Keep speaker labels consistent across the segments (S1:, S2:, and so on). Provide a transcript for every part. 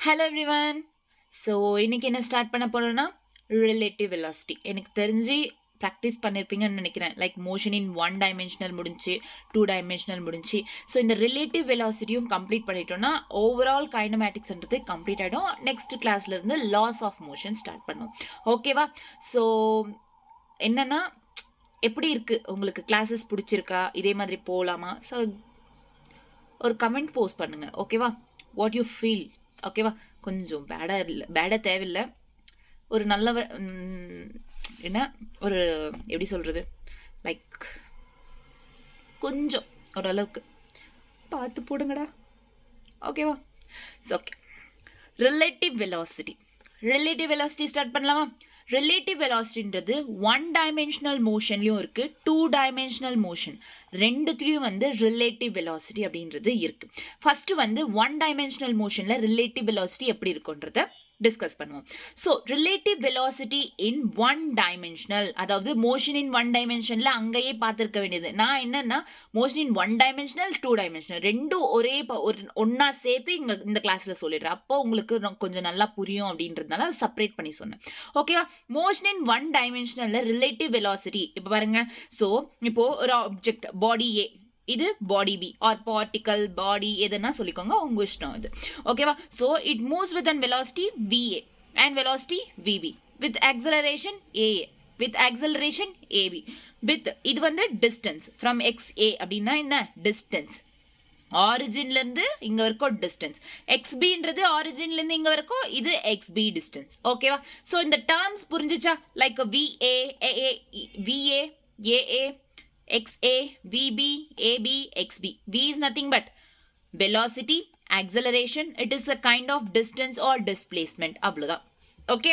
S1: Hello everyone. So இன்னைக்கு என்ன start பண்ண போறோம்னா ரிலேட்டிவ் வெலாசிட்டி. எனக்கு தெரிஞ்சு ப்ராக்டிஸ் பண்ணியிருப்பீங்கன்னு நினைக்கிறேன். லைக் மோஷன் இன் 1 டைமென்ஷனல் முடிஞ்சு 2 டைமென்ஷனல் முடிஞ்சு. ஸோ இந்த ரிலேட்டிவ் வெலாசிட்டியும் கம்ப்ளீட் பண்ணிட்டோம்னா ஓவரால் கைனமேட்டிக்ஸ்ன்றது கம்ப்ளீட் ஆகிடும். நெக்ஸ்ட் கிளாஸ்ல இருந்து லாஸ் ஆஃப் மோஷன் ஸ்டார்ட் பண்ணும். ஓகேவா? ஸோ என்னன்னா எப்படி இருக்கு உங்களுக்கு? கிளாஸஸ் பிடிச்சிருக்கா? இதே மாதிரி போகலாமா? ஸோ ஒரு கமெண்ட் போஸ்ட் பண்ணுங்க. ஓகேவா? What you feel? ஓகேவா? கொஞ்சம் பேடாக தேவையில்லை. ஒரு நல்ல என்ன ஒரு எப்படி சொல்கிறது, லைக் கொஞ்சம் ஓரளவுக்கு பார்த்து போடுங்கடா. ஓகேவா? ஓகே. ரிலேட்டிவ் வெலாசிட்டி ஸ்டார்ட் பண்ணலாமா? ரிலேட்டிவ் வெலாசிட்டின்றது 1 டைமென்ஷனல் மோஷன்லையும் இருக்கு, 2 டைமென்ஷனல் மோஷன் ரெண்டுத்துலையும் ரிலேட்டிவ் வெலாசிட்டி அப்படின்றது இருக்கு. ஃபர்ஸ்ட் 1 டைமென்ஷனல் மோஷன்ல ரிலேட்டிவ் வெலாசிட்டி எப்படி இருக்குன்றத டிஸ்கஸ் பண்ணுவோம். ஸோ ரிலேட்டிவ் வெலாசிட்டி இன் 1 டைமென்ஷனல், அதாவது மோஷன் இன் 1 டைமென்ஷன்ல அங்கேயே பார்த்துருக்க வேண்டியது. நான் என்னன்னா மோஷன் இன் 1 டைமென்ஷனல் 2 டைமென்ஷனல் ரெண்டும் ஒரே ஒன்னா சேர்த்து இந்த கிளாஸ்ல சொல்லிடுறேன். அப்போ உங்களுக்கு கொஞ்சம் நல்லா புரியும் அப்படின்றதுனால செப்பரேட் பண்ணி சொன்னேன். ஓகேவா? மோஷன் இன் 1 டைமென்ஷனல்ல ரிலேட்டிவ் வெலாசிட்டி இப்போ பாருங்க. ஸோ இப்போ ஒரு ஆப்ஜெக்ட் பாடி ஏ, இது பாடி பி ஆர் பார்ட்டிகல் பாடி எதுனா சொல்லிக்கோங்க, உங்க இஷ்டம் இது. ஓகேவா? So it moves with an velocity VA and velocity VB with acceleration AA with acceleration AB with இது distance from XA அப்படின்னா என்ன? distance ஆரிஜின்ல இருந்து இங்க வரைக்கும் டிஸ்டன்ஸ். XBன்றது ஆரிஜின்ல இருந்து இங்க வரைக்கும் இது XB டிஸ்டன்ஸ். ஓகேவா? ஸோ இந்த டேர்ம்ஸ் புரிஞ்சுச்சா? Like VA AA VA AA XA VB AB XB. V is nothing but velocity, acceleration. It is a kind of distance or displacement. அவ்வளோதான். ஓகே,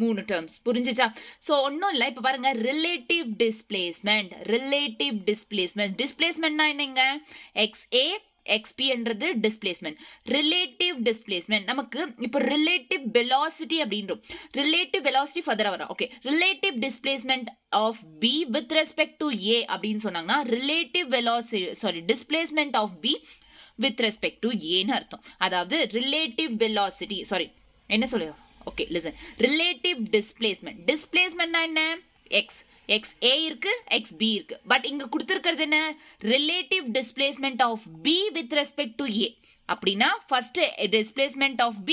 S1: 3 டேர்ம்ஸ் புரிஞ்சுச்சா? ஸோ ஒன்றும் இல்லை. இப்போ பாருங்க, ரிலேட்டிவ் டிஸ்பிளேஸ்மெண்ட்னா என்னங்க? XA XPன்றது டிஸ்பிளேஸ்மெண்ட். ரிலேட்டிவ் டிஸ்பிளேஸ்மெண்ட் நமக்கு இப்போ ரிலேட்டிவ் வெலாசிட்டி அப்படின்றோம். ரிலேட்டிவ் வெலாசிட்டி ஃபர்தரா வரும். Okay, relative displacement of B with respect to A அப்படின்னு சொன்னாங்கன்னா relative velocity displacement of B with respect to ஏன்னு அர்த்தம். அதாவது ரிலேட்டிவ் வெலாசிட்டி என்ன சொல்லுங்க? Okay, listen. ரிலேட்டிவ் டிஸ்பிளேஸ்மெண்ட்னா என்ன? XA இருக்கு, XB இருக்கு. பட் இங்க கொடுத்திருக்கிறது என்ன? Relative displacement of B with respect to A. அப்படின்னா first displacement of B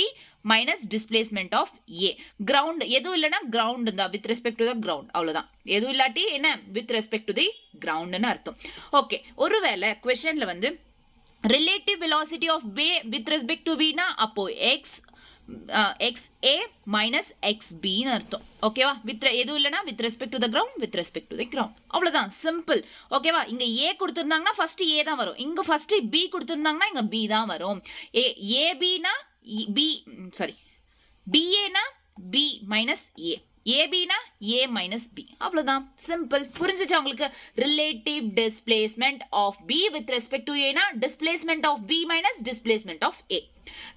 S1: minus displacement of A. Ground எதுவும் இல்லைன்னா கிரவுண்ட் தான், with respect to the ground. அவ்வளவுதான். எதுவும் இல்லாட்டி என்ன? வித் ரெஸ்பெக்ட் டு தி கிரவுண்ட்னு அர்த்தம். ஓகே, ஒருவேளை கொஸ்டின்ல relative velocity of B with respect to B னா அப்போ XA மைனஸ் XBன்னு அர்த்தம். ஓகேவா? எதுவும் இல்லைனா with respect to the ground, with respect to the ground. அவ்வளோதான், சிம்பிள். ஓகேவா? இங்க A கொடுத்துருந்தாங்கன்னா ஃபர்ஸ்ட் A தான் வரும். இங்க ஃபர்ஸ்ட் B கொடுத்துருந்தாங்கன்னா இங்க B தான் வரும். ABனா BAனா B மைனஸ் A, ஏபினா A மைனஸ் B. அவ்வளோதான், சிம்பிள். புரிஞ்சுச்சா உங்களுக்கு? Relative displacement of B with respect to ஏனா displacement of B minus displacement of A.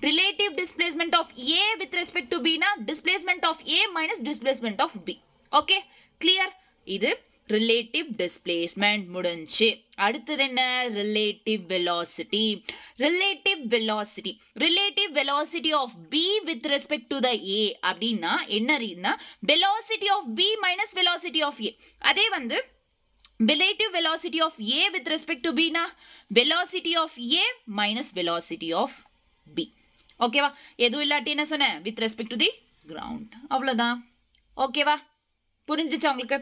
S1: Relative displacement of A with respect to B னா displacement of A minus displacement of B. Okay, clear? இது relative displacement முடிஞ்சு. அடுத்தது என்ன? Relative velocity of B with respect to the A அப்படின்னா என்ன? Velocity of B minus velocity of A. அதே relative velocity of A with respect to B na velocity of A minus velocity of B. ஓகேவா? எதுவும் இல்லாட்டி என்ன சொன்ன? with respect to the ground. அவ்வளோதான். ஓகேவா? புரிஞ்சுச்சா உங்களுக்கு?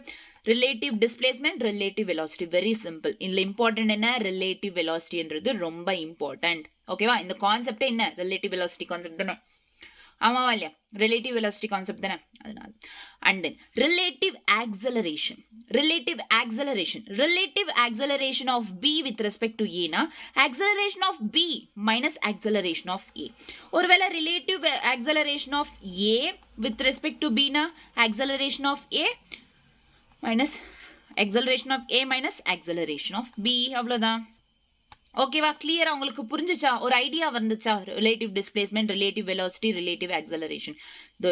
S1: Relative displacement, relative velocity, very simple. இதுல இம்பார்ட்டன்ட் என்ன? ரிலேட்டிவ் வெலாசிட்டின்றது ரொம்ப இம்பார்ட்டன்ட். ஓகேவா? இந்த கான்செப்டே என்ன? ரிலேட்டிவ் வெலாசிட்டி கான்செப்ட் தானே? ஆமாவா இல்லையா? ரிலேட்டிவ் வெலாசிட்டி கான்செப்ட் தானே? அதனால. And then relative acceleration of B with respect to A னா acceleration of B minus acceleration of A. ஒருவேளை relative acceleration of A with respect to B னா acceleration of A minus acceleration of A minus acceleration of B. அவ்வளோதான். ஓகேவா? கிளியரா? உங்களுக்கு புரிஞ்சுச்சா? ஒரு idea வந்துச்சா? Relative displacement, relative velocity, relative acceleration.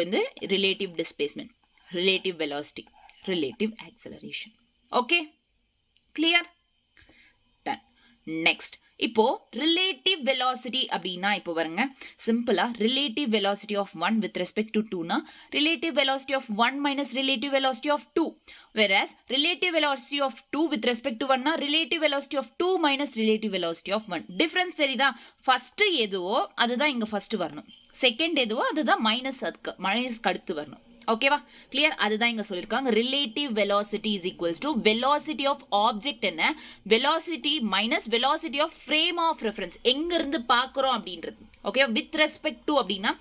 S1: இது relative displacement, relative velocity, relative acceleration. Okay, clear? Done. Next இப்போ ரிலேட்டிவ் வெலாசிட்டி அப்படின்னா இப்போ வருங்க சிம்பிளா relative velocity of 1 with respect to 2 னா relative velocity of 1 minus relative velocity of 2, whereas relative velocity of 2 with respect to 1 னா relative velocity of 2 minus relative velocity of 1. Difference தெரியுதா? First எதுவோ அதுதான் இங்க ஃபர்ஸ்ட் வரணும், செகண்ட் எதுவோ அதுதான் மைனஸ்க்கு அடுத்து வரணும். ஓகேவா? கிளியர்? அதுதான் இங்க சொல்லிருக்காங்க. Relative velocity is equals to velocity of object என்ன, velocity minus velocity of frame of reference, எங்க இருந்து பாக்குறோம் அப்படின்றது. ஓகே, வித் ரெஸ்பெக்ட் டு அப்படின்னா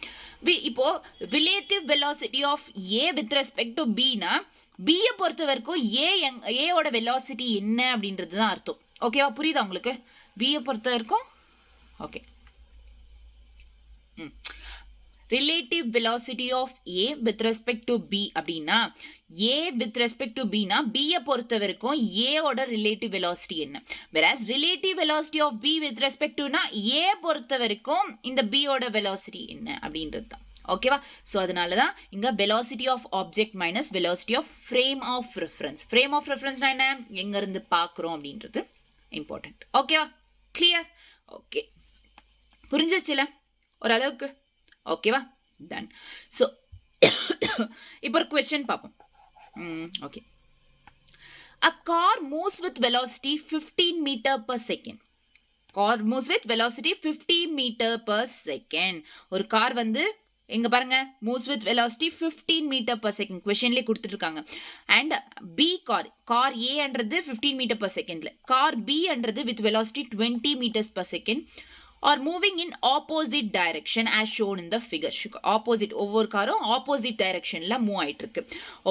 S1: இப்போ relative velocity of A with respect to பினா பியை பொறுத்த வரைக்கும் ஏயோட வெலாசிட்டி என்ன அப்படின்றது தான் அர்த்தம். ஓகேவா? புரியுதா உங்களுக்கு? பியை பொறுத்த வரைக்கும் okay. Relative velocity of A with respect to B அப்படின்னா ஏ வித் ரெஸ்பெக்ட் டு பினா பியை பொறுத்த வரைக்கும் ஏவோட ரிலேட்டிவ் வெலாசிட்டி என்ன, whereas relative velocity of B with respect டுனா ஏ பொறுத்த வரைக்கும் இந்த பியோட வெலாசிட்டி என்ன அப்படின்றது தான். ஓகேவா? ஸோ அதனால தான் இங்க velocity of object minus velocity of frame of reference. Frame of ரெஃபரன்ஸ்னா என்ன, எங்க இருந்து பார்க்குறோம் அப்படின்றது இம்பார்ட்டன்ட். ஓகேவா? கிளியர்? ஓகே, புரிஞ்சிச்சுல ஓரளவுக்கு? ஓகேவா? டன். ஸோ இப்போ ஒரு கொஸ்டின் பார்ப்போம். Okay, a car moves with velocity 15 meter per second. Car moves with velocity 15 meter per second. ஒரு கார் வந்து எங்க பாருங்க moves with velocity 15 meter per second கொஸ்டின்லயே கொடுத்துருக்காங்க. அண்ட் பி கார் ஏ என்றது 15 meter per secondல, கார் பி என்றது with velocity 20 meters per second or moving in opposite direction as shown in the figure. Opposite, ஒவ்வொரு காரும் opposite directionல move ஆயிட்டு இருக்கு.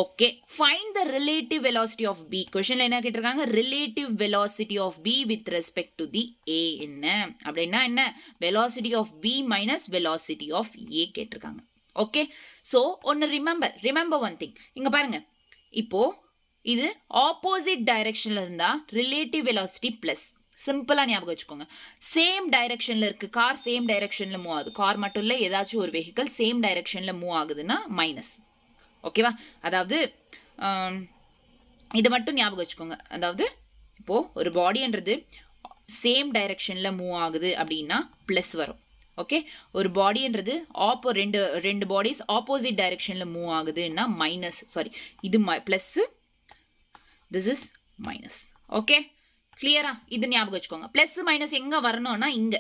S1: Okay, find the relative velocity of B. கொஸ்டின்ல என்ன கேட்டிருக்காங்க, relative velocity of B with respect to the A என்ன அப்படின்னா என்ன, velocity of B minus velocity of A கேட்டிருக்காங்க. ஓகே, ஸோ ஒன்னு ரிமெம்பர் ஒன் திங். இங்க பாருங்க, இப்போ இது ஆப்போசிட் டைரக்ஷன்ல இருந்தா ரிலேட்டிவ் வெலாசிட்டி பிளஸ். சிம்பிளா ஞாபகம் வச்சுக்கோங்க. சேம் டைரக்ஷன்ல இருக்கு கார், சேம் டைரக்ஷன்ல மூவ் ஆகுது. கார் மட்டும் இல்ல, ஏதாச்சும் ஒரு வெஹிக்கல் சேம் டைரக்ஷன்ல மூவ் ஆகுதுன்னா மைனஸ். ஓகேவா? அதாவது இது மட்டும் ஞாபகம் வச்சுக்கோங்க. அதாவது இப்போ ஒரு பாடின்றது சேம் டைரக்ஷன்ல மூவ் ஆகுது அப்படின்னா பிளஸ் வரும். ஓகே, ஒரு பாடின்றது ரெண்டு பாடிஸ் ஆப்போசிட் டைரக்ஷன்ல மூவ் ஆகுதுன்னா மைனஸ், சாரி இது plus, this is minus. Okay, கிளியரா? இது ஞாபகம் வச்சுக்கோங்க. பிளஸ் மைனஸ் எங்க வரணும்னா இங்க.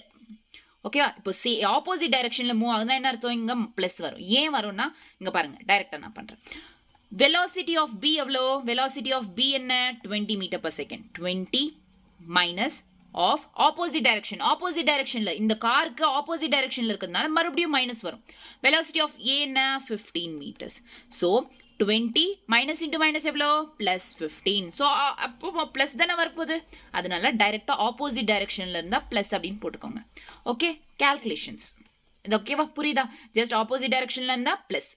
S1: ஓகேவா? இப்போ ஆப்போசிட் டைரக்ஷன்ல மூவ் ஆகுதுன்னா என்ன அர்த்தம், இங்க பிளஸ் வரும். ஏன் வரும்னா இங்க பாருங்க, டைரக்டா நான் பண்றேன். வெலாசிட்டி ஆஃப் பி எவ்வளோ, வெலாசிட்டி ஆஃப் பி என்ன 20 meter per second. 20 minus of opposite direction. Opposite டைரக்ஷன்ல இந்த காருக்கு ஆப்போசிட் டைரக்ஷன்ல இருக்கிறதுனால மறுபடியும் மைனஸ் வரும். வெலாசிட்டி ஆஃப் ஏ என்ன 15 meters. So 20 minus into minus எவ்வளோ, பிளஸ் 15. ஸோ அப்போ பிளஸ் தானே வரப்போகுது, அதனால டைரக்டா ஆப்போசிட் டைரக்ஷன்ல இருந்தா பிளஸ் அப்படின்னு போட்டுக்கோங்க. ஓகே, கால்குலேஷன்ஸ் இது ஓகேவா? புரியுதா? ஜஸ்ட் ஆப்போசிட் டைரக்ஷன்ல இருந்தா பிளஸ்,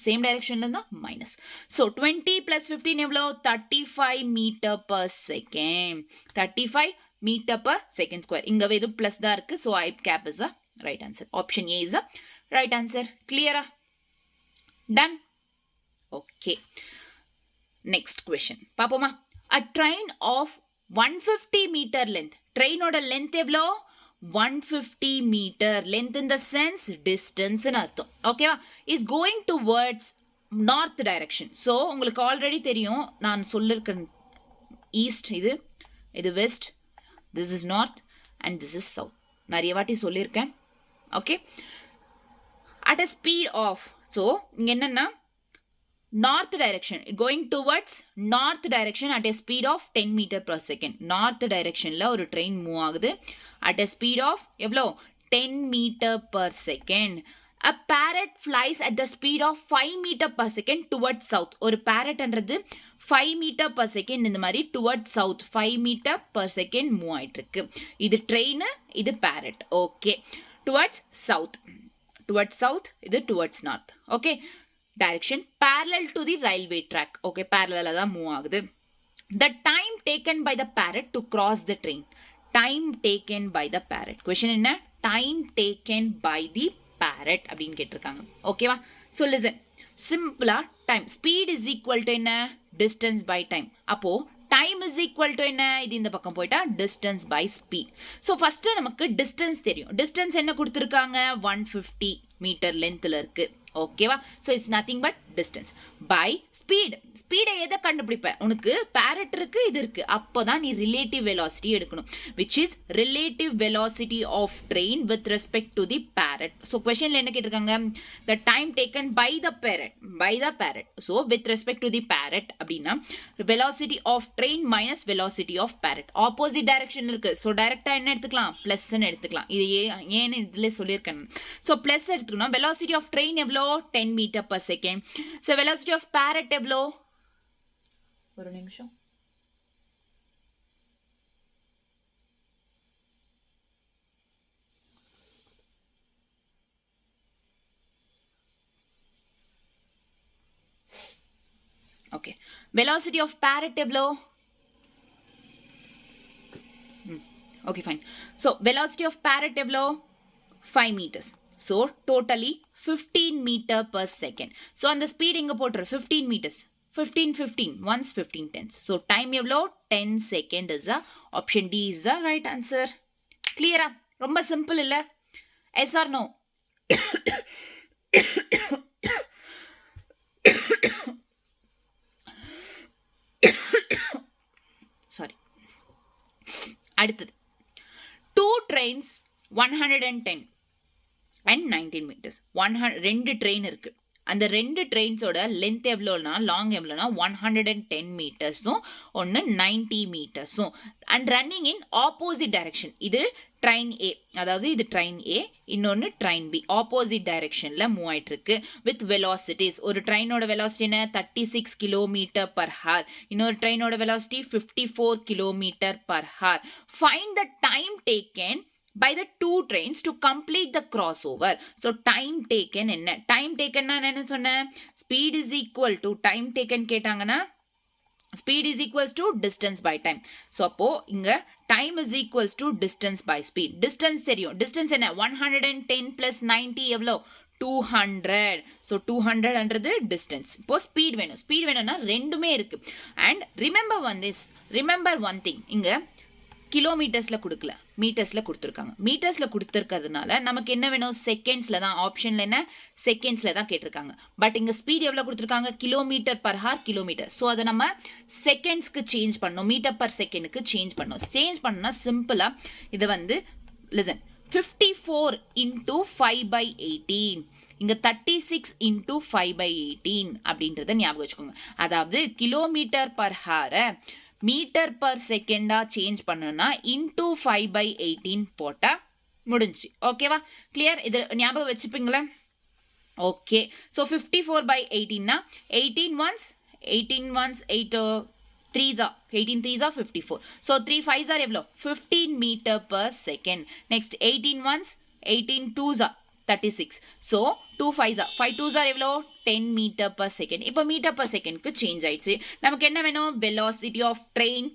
S1: சேம் டைரக்ஷன்ல இருந்தா மைனஸ். ஸோ 20 பிளஸ் 15 எவ்வளோ, 35 meter per second. 35 meter per second square. இங்க வெறும் பிளஸ் தான் இருக்கு. So i cap is the right answer. Option A is the right answer. கிளியரா? டன். Okay, next question பாப்போமா. a train of 150 meter length, train ஓட length எவ்வளோ 150 meter, length in the sense distance ன்னு அர்த்தம். ஓகேவா? is going towards north direction. so உங்களுக்கு already தெரியும், நான் சொல்லிருக்கேன் ஈஸ்ட், இது west, this is north and this is south. நிறைய வாட்டி சொல்லியிருக்கேன். Okay, at a speed of, so இங்க என்னன்னா north direction, going towards north direction at a speed of 10 meter per second. north directionல ஒரு train மூவ் ஆகுது at a speed of எவ்வளோ 10 meter per second. a parrot flies at the speed of 5 meter per second towards south. ஒரு parrotன்றது 5 meter per second இந்த மாதிரி towards south 5 meter per second move ஆயிட்டு இருக்கு. இது train, இது parrot. Okay, towards south, இது towards north. Okay, direction parallel to the railway track. okay, parallel தான் move ஆகுது. the time taken by the parrot to cross the train. time taken by the parrot. question என்ன, time taken by the parrot அப்படின்னு கேட்டிருக்காங்க. ஓகேவா? so listen, சிம்பிளா time, speed is equal to என்ன, distance by time. அப்போ time is equal to என்ன, இது இந்த பக்கம் போயிட்டா distance by speed. So first நமக்கு டிஸ்டன்ஸ் தெரியும். டிஸ்டன்ஸ் என்ன கொடுத்துருக்காங்க, 150 மீட்டர் லென்த்தில் இருக்கு. ஓகேவா? So it's nothing but distance by speed. ஸ்பீடை எதை கண்டுபிடிப்ப, உனக்கு பேரட் இருக்கு, இது இருக்கு, அப்போதான் நீ ரிலேட்டிவ் வெலாசிட்டி எடுக்கணும், which is relative velocity of train with respect to the parrot. So கொஸ்டின்ல என்ன கேட்டிருக்காங்க, the time taken by the parrot. So with respect to the parrot அப்படின்னா velocity of train minus velocity of parrot. Opposite direction இருக்கு. So டைரக்டா என்ன எடுத்துக்கலாம், பிளஸ்ன்னு எடுத்துக்கலாம். இது ஏன்னு இதுல சொல்லியிருக்கேன். ஸோ பிளஸ் எடுத்துக்கணும். வெலாசிட்டி ஆஃப் ட்ரெயின் எவ்வளோ, 10 meter per second. So velocity of parrot எவ்வளோ, ஒரு நிமிஷம், okay, velocity of parrot எவ்வளோ, okay fine. So velocity of parrot எவ்வளோ, 5 meters. So totally 15 meter per second. So on the speed inga potter 15 meters. 15 once 15 tenths. So time எவ்வளோ, 10 second is the option D is the right answer. Clear? ரொம்ப simple இல்ல? Yes or no? Sorry. அடுத்தது 2 trains 110 and 19 meters. 2 train இருக்கு. அந்த 2 ட்ரெயின்ஸோட length எவ்வளோனா, long எவ்வளோனா 110 மீட்டர்ஸும் ஒன்று 90 மீட்டர்ஸும் and running in opposite direction. இது ட்ரெயின் ஏ, அதாவது இது ட்ரெயின் ஏ, இன்னொன்று ட்ரெயின் பி, ஆப்போசிட் டைரக்ஷனில் மூவ் ஆயிட்டு இருக்கு வித் வெலாசிட்டிஸ். ஒரு ட்ரெயினோட வெலாசிட்டி என்ன, 36 கிலோமீட்டர் பர் ஹார். இன்னொரு ட்ரெயினோட velocity 54 kilometer per hour. Find the time taken by the 2 trains to complete the crossover. So time taken என்ன, time taken நான் என்ன சொன்னேன், speed is equal to time taken கேட்டாங்கன்னா speed is equals to distance by time. So அப்போ இங்க time is equals to distance by speed. distance தெரியும். distance என்ன, 110 plus 90 எவ்வளோ, 200. So 200 என்றது distance. இப்போ speed வேணும். speed வேணும்னா ரெண்டுமே இருக்கு. And remember one thing, இங்க கிலோமீட்டர்ஸில் கொடுக்கல, மீட்டர்ஸில் கொடுத்துருக்காங்க. மீட்டர்ஸில் கொடுத்துருக்கிறதுனால நமக்கு என்ன வேணும், செகண்ட்ஸில் தான், ஆப்ஷனில் என்ன செகண்ட்ஸில் தான் கேட்டிருக்காங்க. பட் இங்கே ஸ்பீட் எவ்வளோ கொடுத்துருக்காங்க, kilometer per hour kilometer. So அதை நம்ம செகண்ட்ஸ்க்கு சேஞ்ச் பண்ணணும், மீட்டர் பர் செகண்டுக்கு சேஞ்ச் பண்ணணும். சேஞ்ச் பண்ணணும்னா சிம்பிளாக இதை வந்து லிசன், 54 into 5/18, இங்கே 36 into 5/18 அப்படின்றத ஞாபகம் வச்சுக்கோங்க. அதாவது கிலோமீட்டர் பர் ஹாரை மீட்டர் பர் செகண்டா சேஞ்ச் பண்ணணும்னா இன்டூ 5/18 போட்டா முடிஞ்சு. ஓகேவா? கிளியர்? இது ஞாபகம் வச்சுப்பீங்களா? ஓகே. ஸோ 54/18னா 18 ones 8 3s are 18 3s are 54. So 3 5s are எவ்வளோ, 15 meter per second. Next 18 ones 18 2s are 36. So 2 5s are 5 2s are எவ்வளோ, 10 மீட்டர் பர் செகண்ட். இப்போ மீட்டர் பர் செகண்ட்க்கு சேஞ்ச் ஆயிடுச்சு. நமக்கு என்ன வேணும், velocity of train.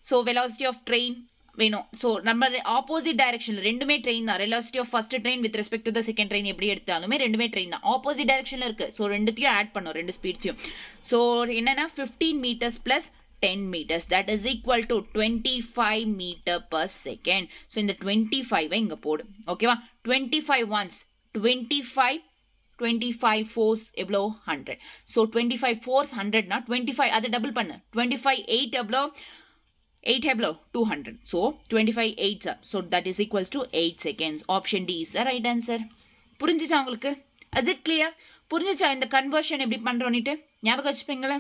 S1: So velocity of train வேணும். So நம்ம ஆப்போசிட் டைரக்ஷனில் ரெண்டுமே ட்ரெயின் தான். Velocity of first train with respect to the second train எப்படி எடுத்தாலுமே ரெண்டுமே ட்ரெயின் தான். ஆப்போசிட் டைரக்ஷனில் இருக்குது. ஸோ ரெண்டுத்தையும் ஆட் பண்ணோம், ரெண்டு ஸ்பீட்ஸையும். ஸோ என்னன்னா 15 meters plus 10 meters, that is equal to 25 meter per second. So இந்த 25 இங்க போடு. ஓகேவா? 25 ones 25 fours எவ்வளோ, 100. So 25 fours 100 னா 25 அதை டபுள் பண்ணு. 25 8 எவ்வளோ, 8 எவ்வளோ, 200. So 25 8s. So that is equals to 8 seconds. Option D is the right answer. புரிஞ்சிச்சா உங்களுக்கு? Is it clear? புரிஞ்சிச்சா இந்த கன்வர்ஷன் எப்படி பண்ணுறோன்னுட்டு ஞாபகம் வச்சுப்பீங்களா?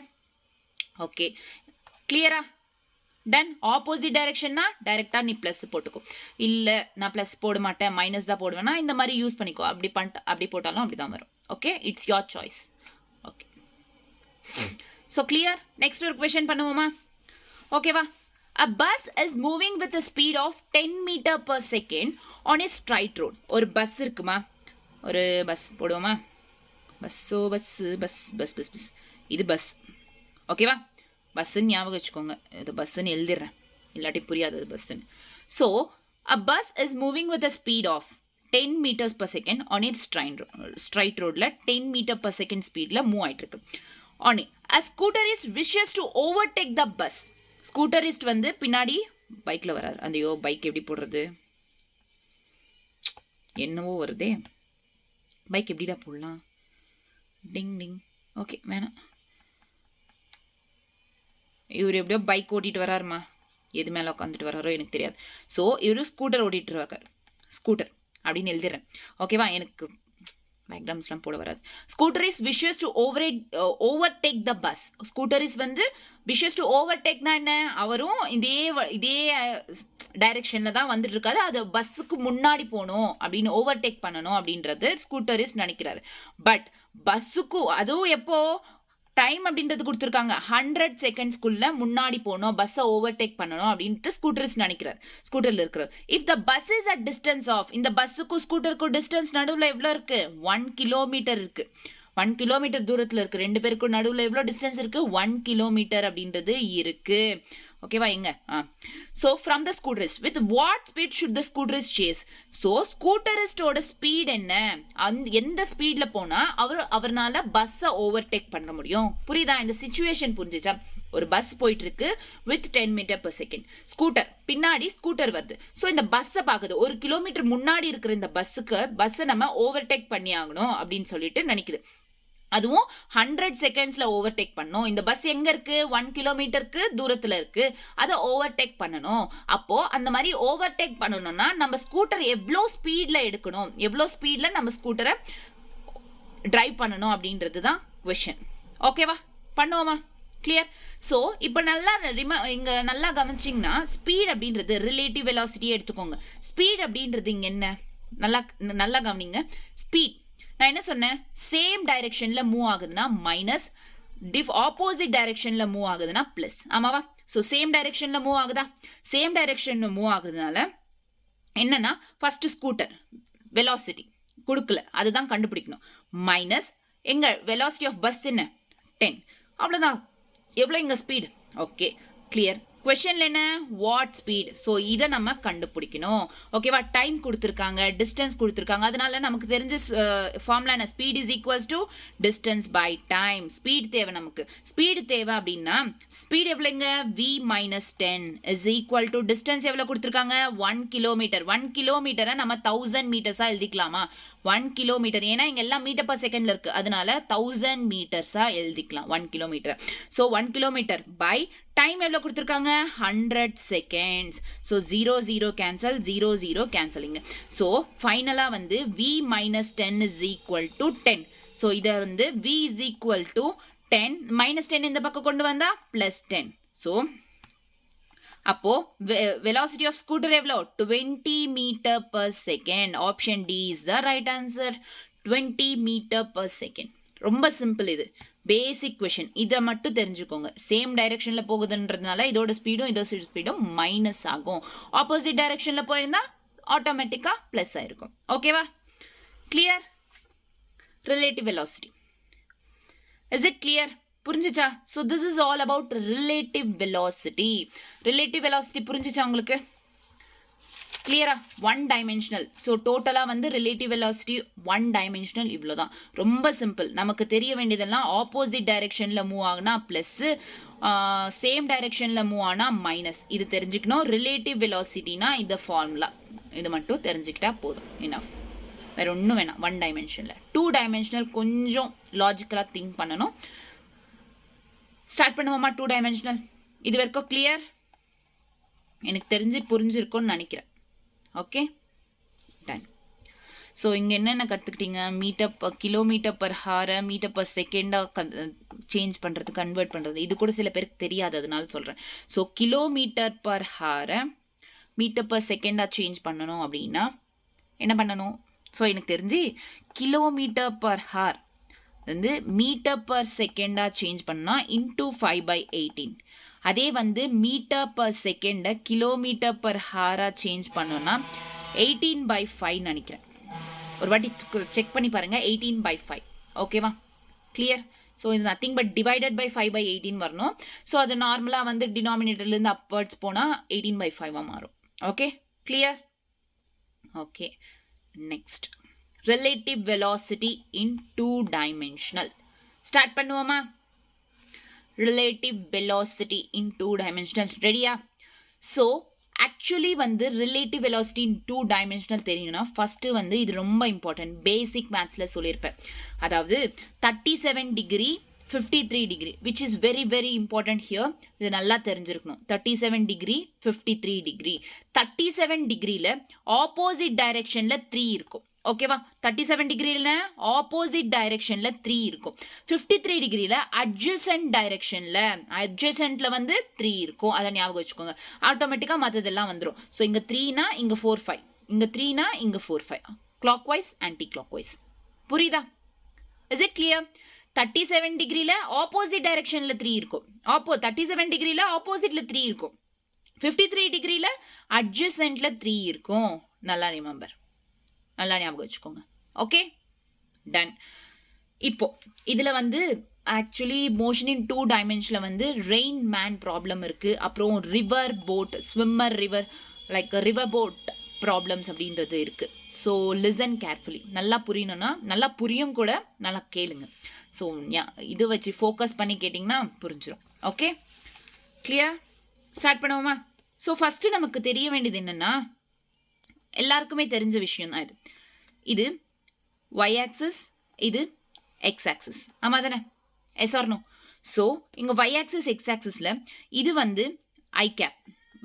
S1: ஓகே, கிளியரா? டன். ஆப்போசிட் டைரக்ஷன்னா டைரெக்டாக நீ ப்ளஸ் போட்டுக்கோ. இல்லை நான் ப்ளஸ் போட மாட்டேன், மைனஸ் தான் போடுவேன்னா இந்த மாதிரி யூஸ் பண்ணிக்கோ. அப்படி போட்டாலும் அப்படி தான் வரும். Okay, it's your choice. Okay, so clear? Next ஒரு கொஷன் பண்ணுவோமா? ஓகேவா? A bus is moving with a speed of 10 meter per second on a straight road. ஒரு பஸ் இருக்குமா, ஒரு பஸ் போடுவோமா? பஸ் இது பஸ். ஓகேவா? பஸ்ஸுன்னு ஞாபகம் வச்சுக்கோங்க. இது பஸ்ஸுன்னு எழுதிடுறேன், இல்லாட்டி புரியாது அது பஸ்ஸுன்னு. So a bus is moving with a speed of 10 meters per second on its straight roadல 10 meter per second ஸ்பீடில் மூவ் ஆகிட்டு இருக்கு. On it, a scooter is wishes to overtake the bus. ஸ்கூட்டரிஸ்ட் வந்து பின்னாடி பைக்கில் வராரு. ஐயோ பைக் எப்படி போடுறது, என்னவோ வருதே, பைக் எப்படிடா போடலாம், டிங் டிங், ஓகே வேணாம். இவர் எப்படியோ பைக் ஓட்டிட்டு வராருமா, எது மேலே உட்காந்துட்டு வராரோ எனக்கு தெரியாது. ஸோ இவர் ஸ்கூட்டர் ஓட்டிட்டு இருக்கார், ஸ்கூட்டர் அப்படின்னு எழுதிடுறேன். ஓகேவா, எனக்கு டயக்ராம்ஸ்லாம் போட வராது. Scooterist wishes to overtake the bus. Scooterist வந்து விஷஸ் டு ஓவர்டேக்னா என்ன, அவரும் இதே டைரக்ஷன்ல தான் வந்துட்டு இருக்காது, அது பஸ்ஸுக்கு முன்னாடி போகணும் அப்படின்னு ஓவர்டேக் பண்ணணும் அப்படின்றது ஸ்கூட்டரிஸ் நினைக்கிறாரு. பட் பஸ்ஸுக்கு அதுவும் எப்போ டைம் அப்படின்றது கொடுத்துருக்காங்க, 100 செகண்ட்ஸ்குள்ள முன்னாடி போகணும், பஸ்ஸை ஓவர்டேக் பண்ணணும் அப்படின்ட்டு ஸ்கூட்டரிஸ்ட் நினைக்கிறார், ஸ்கூட்டர்ல இருக்கிறார். If the bus is at distance of, இந்த பஸ்ஸுக்கும் ஸ்கூட்டருக்கும் டிஸ்டன்ஸ் நடுவில் எவ்வளோ இருக்கு, 1 கிலோமீட்டர் இருக்கு, 1 கிலோமீட்டர் தூரத்தில் இருக்கு, ரெண்டு பேருக்கும் நடுவில் எவ்வளோ டிஸ்டன்ஸ் இருக்கு, 1 கிலோமீட்டர் அப்படின்றது இருக்கு. ஓகேவா, எங்க so from the scooterist with what speed should the scooterist chase. So ஸ்கூட்டரிஸ்டோட ஸ்பீட் என்ன, எந்த ஸ்பீட்ல போனா அவர்னால பஸ்ஸை ஓவர்டேக் பண்ண முடியும். புரியுதா, இந்த சிச்சுவேஷன் புரிஞ்சுச்சா? ஒரு பஸ் போயிட்டு இருக்கு with 10 meter per second, scooter பின்னாடி ஸ்கூட்டர் வருது. ஸோ இந்த பஸ்ஸை பார்க்குது, 1 கிலோமீட்டர் முன்னாடி இருக்கிற இந்த பஸ்ஸை நம்ம ஓவர்டேக் பண்ணி ஆகணும் அப்படின்னு சொல்லிட்டு நினைக்குது. அதுவும் 100 செகண்ட்ஸ்ல ஓவர்டேக் பண்ணணும். இந்த பஸ் எங்க இருக்கு, 1 கிலோமீட்டருக்கு தூரத்துல இருக்கு, அதை ஓவர்டேக் பண்ணணும். அப்போ அந்த மாதிரி ஓவர்டேக் பண்ணணும்னா நம்ம ஸ்கூட்டர் எவ்வளோ ஸ்பீட்ல எடுக்கணும், எவ்வளோ ஸ்பீட்ல நம்ம ஸ்கூட்டரை டிரைவ் பண்ணணும் அப்படின்றது தான் கொஸ்டின். ஓகேவா, பண்ணுவோமா, கிளியர்? ஸோ இப்போ இங்க நல்லா கவனிச்சிங்கன்னா ஸ்பீட் அப்படின்றது ரிலேட்டிவ் வெலாசிட்டியே எடுத்துக்கோங்க. ஸ்பீட் அப்படின்றது இங்க என்ன, நல்லா கவனிங்க. ஸ்பீட் நான் என்ன சொன்னேன், சேம் டைரக்ஷன்ல மூவ் ஆகுதுன்னா மைனஸ், ஆப்போசிட் டைரக்ஷன்ல மூவ் ஆகுதுன்னா பிளஸ். ஆமாவா? ஸோ சேம் டைரக்ஷன்ல மூவ் ஆகுதா, சேம் டைரக்ஷன்ல மூவ் ஆகுதுனால என்னன்னா ஃபர்ஸ்ட் ஸ்கூட்டர் வெலாசிட்டி கொடுக்கல, அதுதான் கண்டுபிடிக்கணும். மைனஸ் எங்க வெலாசிட்டி ஆஃப் பஸ் என்ன 10, அவ்வளோதான். எவ்வளோ இங்க ஸ்பீட்? Okay, clear. கொஸ்டின்ல என்ன, வாட் ஸ்பீட். ஸோ இதை நம்ம கண்டுபிடிக்கணும். ஓகேவா, டைம் கொடுத்துருக்காங்க, டிஸ்டன்ஸ் கொடுத்துருக்காங்க, அதனால நமக்கு தெரிஞ்ச ஃபார்முலா என்ன, speed is equals to distance by time. Speed தேவை நமக்கு. ஸ்பீடு தேவை அப்படின்னா ஸ்பீட் எவ்வளோங்க, v minus 10 is equal to distance எவ்வளோ கொடுத்துருக்காங்க, 1 கிலோமீட்டர். 1 கிலோமீட்டரை நம்ம 1000 மீட்டர்ஸா எழுதிக்கலாமா, 1 கிலோமீட்டர், ஏன்னா இங்க எல்லாம் மீட்டர் பர் செகண்ட்ல இருக்கு, அதனால 1000 மீட்டர்ஸா எழுதிக்கலாம் 1 kilometer. So 1 kilometer by time எவ்வளோ கொடுத்துருக்காங்க, 100 செகண்ட்ஸ். ஸோ 0 0 கேன்சல், 0 0 கேன்சலிங்க. ஸோ ஃபைனலாக வந்து v minus 10 is equal to 10. So இதை வந்து v is equal to 10, minus 10 இந்த பக்கம் கொண்டு வந்தா பிளஸ் 10. ஸோ அப்போ velocity of scooter எவ்வளோ, 20 meter per second. Option D is the right answer, 20 meter per second. ரொம்ப சிம்பிள், இது பேசிக் கொஷின். இதை மட்டும் தெரிஞ்சுக்கோங்க. சேம் டைரக்ஷன்ல போகுதுன்றதுனால இதோட ஸ்பீடும் இதோட ஸ்பீடும் மைனஸ் ஆகும். ஆப்போசிட் டைரக்ஷன்ல போயிருந்தா ஆட்டோமேட்டிக்கா பிளஸ் ஆயிருக்கும். ஓகேவா, clear? Relative velocity, is it clear? புரிஞ்சுச்சா? So this is all about relative velocity. Relative velocity புரிஞ்சுச்சா உங்களுக்கு? கிளியரா? 1 டைமென்ஷனல். ஸோ டோட்டலாக வந்து ரிலேட்டிவ் வெலாசிட்டி 1 டைமென்ஷனல், இவ்வளோதான். ரொம்ப சிம்பிள். நமக்கு தெரிய வேண்டியதெல்லாம் ஆப்போசிட் டைரக்ஷனில் மூவ் ஆகுனா ப்ளஸ்ஸு, சேம் டைரக்ஷனில் மூவ் ஆனால் மைனஸ். இது தெரிஞ்சுக்கணும். ரிலேட்டிவ் வெலாசிட்டினா இந்த ஃபார்முலா, இது மட்டும் தெரிஞ்சுக்கிட்டா போதும், இனஃப். வேற ஒன்றும் வேணாம். 1 டைமென்ஷனில். 2 டைமென்ஷனல் கொஞ்சம் லாஜிக்கலாக திங்க் பண்ணணும். ஸ்டார்ட் பண்ணுவோமா 2 டைமென்ஷனல்? இது வரைக்கும் கிளியர்? எனக்கு தெரிஞ்சு புரிஞ்சிருக்கும்னு நினைக்கிறேன். Okay, ton. ஸோ இங்கே என்னென்ன கற்றுக்கிட்டீங்க, கிலோமீட்டர் பர் ஹாரை மீட்டர் பர் செகண்டாக சேஞ்ச் பண்ணுறது, கன்வெர்ட் பண்ணுறது. இது கூட சில பேருக்கு தெரியாது, அதனால சொல்கிறேன். ஸோ கிலோமீட்டர் பர் ஹாரை மீட்டர் பர் செகண்டாக சேஞ்ச் பண்ணணும் அப்படின்னா என்ன பண்ணணும்? ஸோ எனக்கு தெரிஞ்சு கிலோமீட்டர் பர் ஹார் வந்து மீட்டர் பர் செகண்டாக சேஞ்ச் பண்ணால் இன்டூ 5/18. அதே வந்து மீட்டர் பர் செகண்டை கிலோமீட்டர் பர் ஹாராக சேஞ்ச் பண்ணோன்னா 18/5 நினைக்கிறேன். ஒரு வாட்டி செக் பண்ணி பாருங்கள், 18/5. ஓகேவா, கிளியர்? ஸோ இது நத்திங் பட் டிவைடட் பை 5/18 வரணும். ஸோ அது நார்மலாக வந்து டினாமினேட்டர்லேருந்து அப்வர்ட்ஸ் போனால் 18/5 மாறும். Okay, clear? Okay, next relative velocity in 2 dimensional. Start பண்ணுவோமா? relative velocity in 2-dimensional. ரெடியா? ஸோ ஆக்சுவலி வந்து ரிலேட்டிவ் வெலாசிட்டி இன் 2-dimensional தெரியணும்னா ஃபர்ஸ்ட் வந்து இது ரொம்ப இம்பார்ட்டன்ட். பேசிக் மேத்ஸில் சொல்லியிருப்பேன். அதாவது 37 degree 53 degree which is very very important here. இது நல்லா தெரிஞ்சிருக்கணும். 37 டிகிரி 53 டிகிரி. 37 டிகிரியில் ஆப்போசிட் டைரெக்ஷனில் 3 இருக்கும். ஓகேவா? 37 டிகிரியில் ஆப்போசிட் டைரெக்ஷனில் 3 இருக்கும். 53 டிகிரியில் அட்ஜசன்ட் டைரெக்ஷனில் அட்ஜசன்ட்ல வந்து 3 இருக்கும். அதை ஞாபகம் வச்சுக்கோங்க. ஆட்டோமேட்டிக்காக மற்றதெல்லாம் வந்துடும். ஸோ இங்கே 3னா இங்கே 4 5, இங்கே 3னா இங்கே 4 5, clockwise anticlockwise. புரியுதா? Is it clear? 37 டிகிரியில் ஆப்போசிட் டைரெக்ஷனில் 3 இருக்கும். 37 டிகிரியில் ஆப்போசிட்ல 3 இருக்கும். 53 டிகிரியில் அட்ஜசன்ட்ல 3 இருக்கும். நல்லா ரிமெம்பர், நல்லா ஞாபகம் வச்சுக்கோங்க. Okay, done. இப்போ இதில் வந்து ஆக்சுவலி மோஷன் இன் 2-dimensional வந்து ரெயின் மேன் ப்ராப்ளம் இருக்குது. அப்புறம் river boat, swimmer river like river boat problems அப்படின்றது இருக்குது. So listen carefully. நல்லா புரியணும்னா நல்லா புரியும் கூட, நல்லா கேளுங்க. ஸோ இது வச்சு ஃபோக்கஸ் பண்ணி கேட்டிங்கன்னா புரிஞ்சிடும். Okay, clear? ஸ்டார்ட் பண்ணுவோமா? ஸோ ஃபஸ்ட்டு நமக்கு தெரிய வேண்டியது என்னென்னா, எல்லாருக்குமே தெரிஞ்ச விஷயம் தான் இது. இது ஒய் ஆக்சிஸ், இது எக்ஸ் ஆக்சிஸ். ஆமாம் தானே? Yes or no? ஸோ இங்கே ஒய் ஆக்சிஸ் எக்ஸ் ஆக்சிஸில் இது வந்து I cap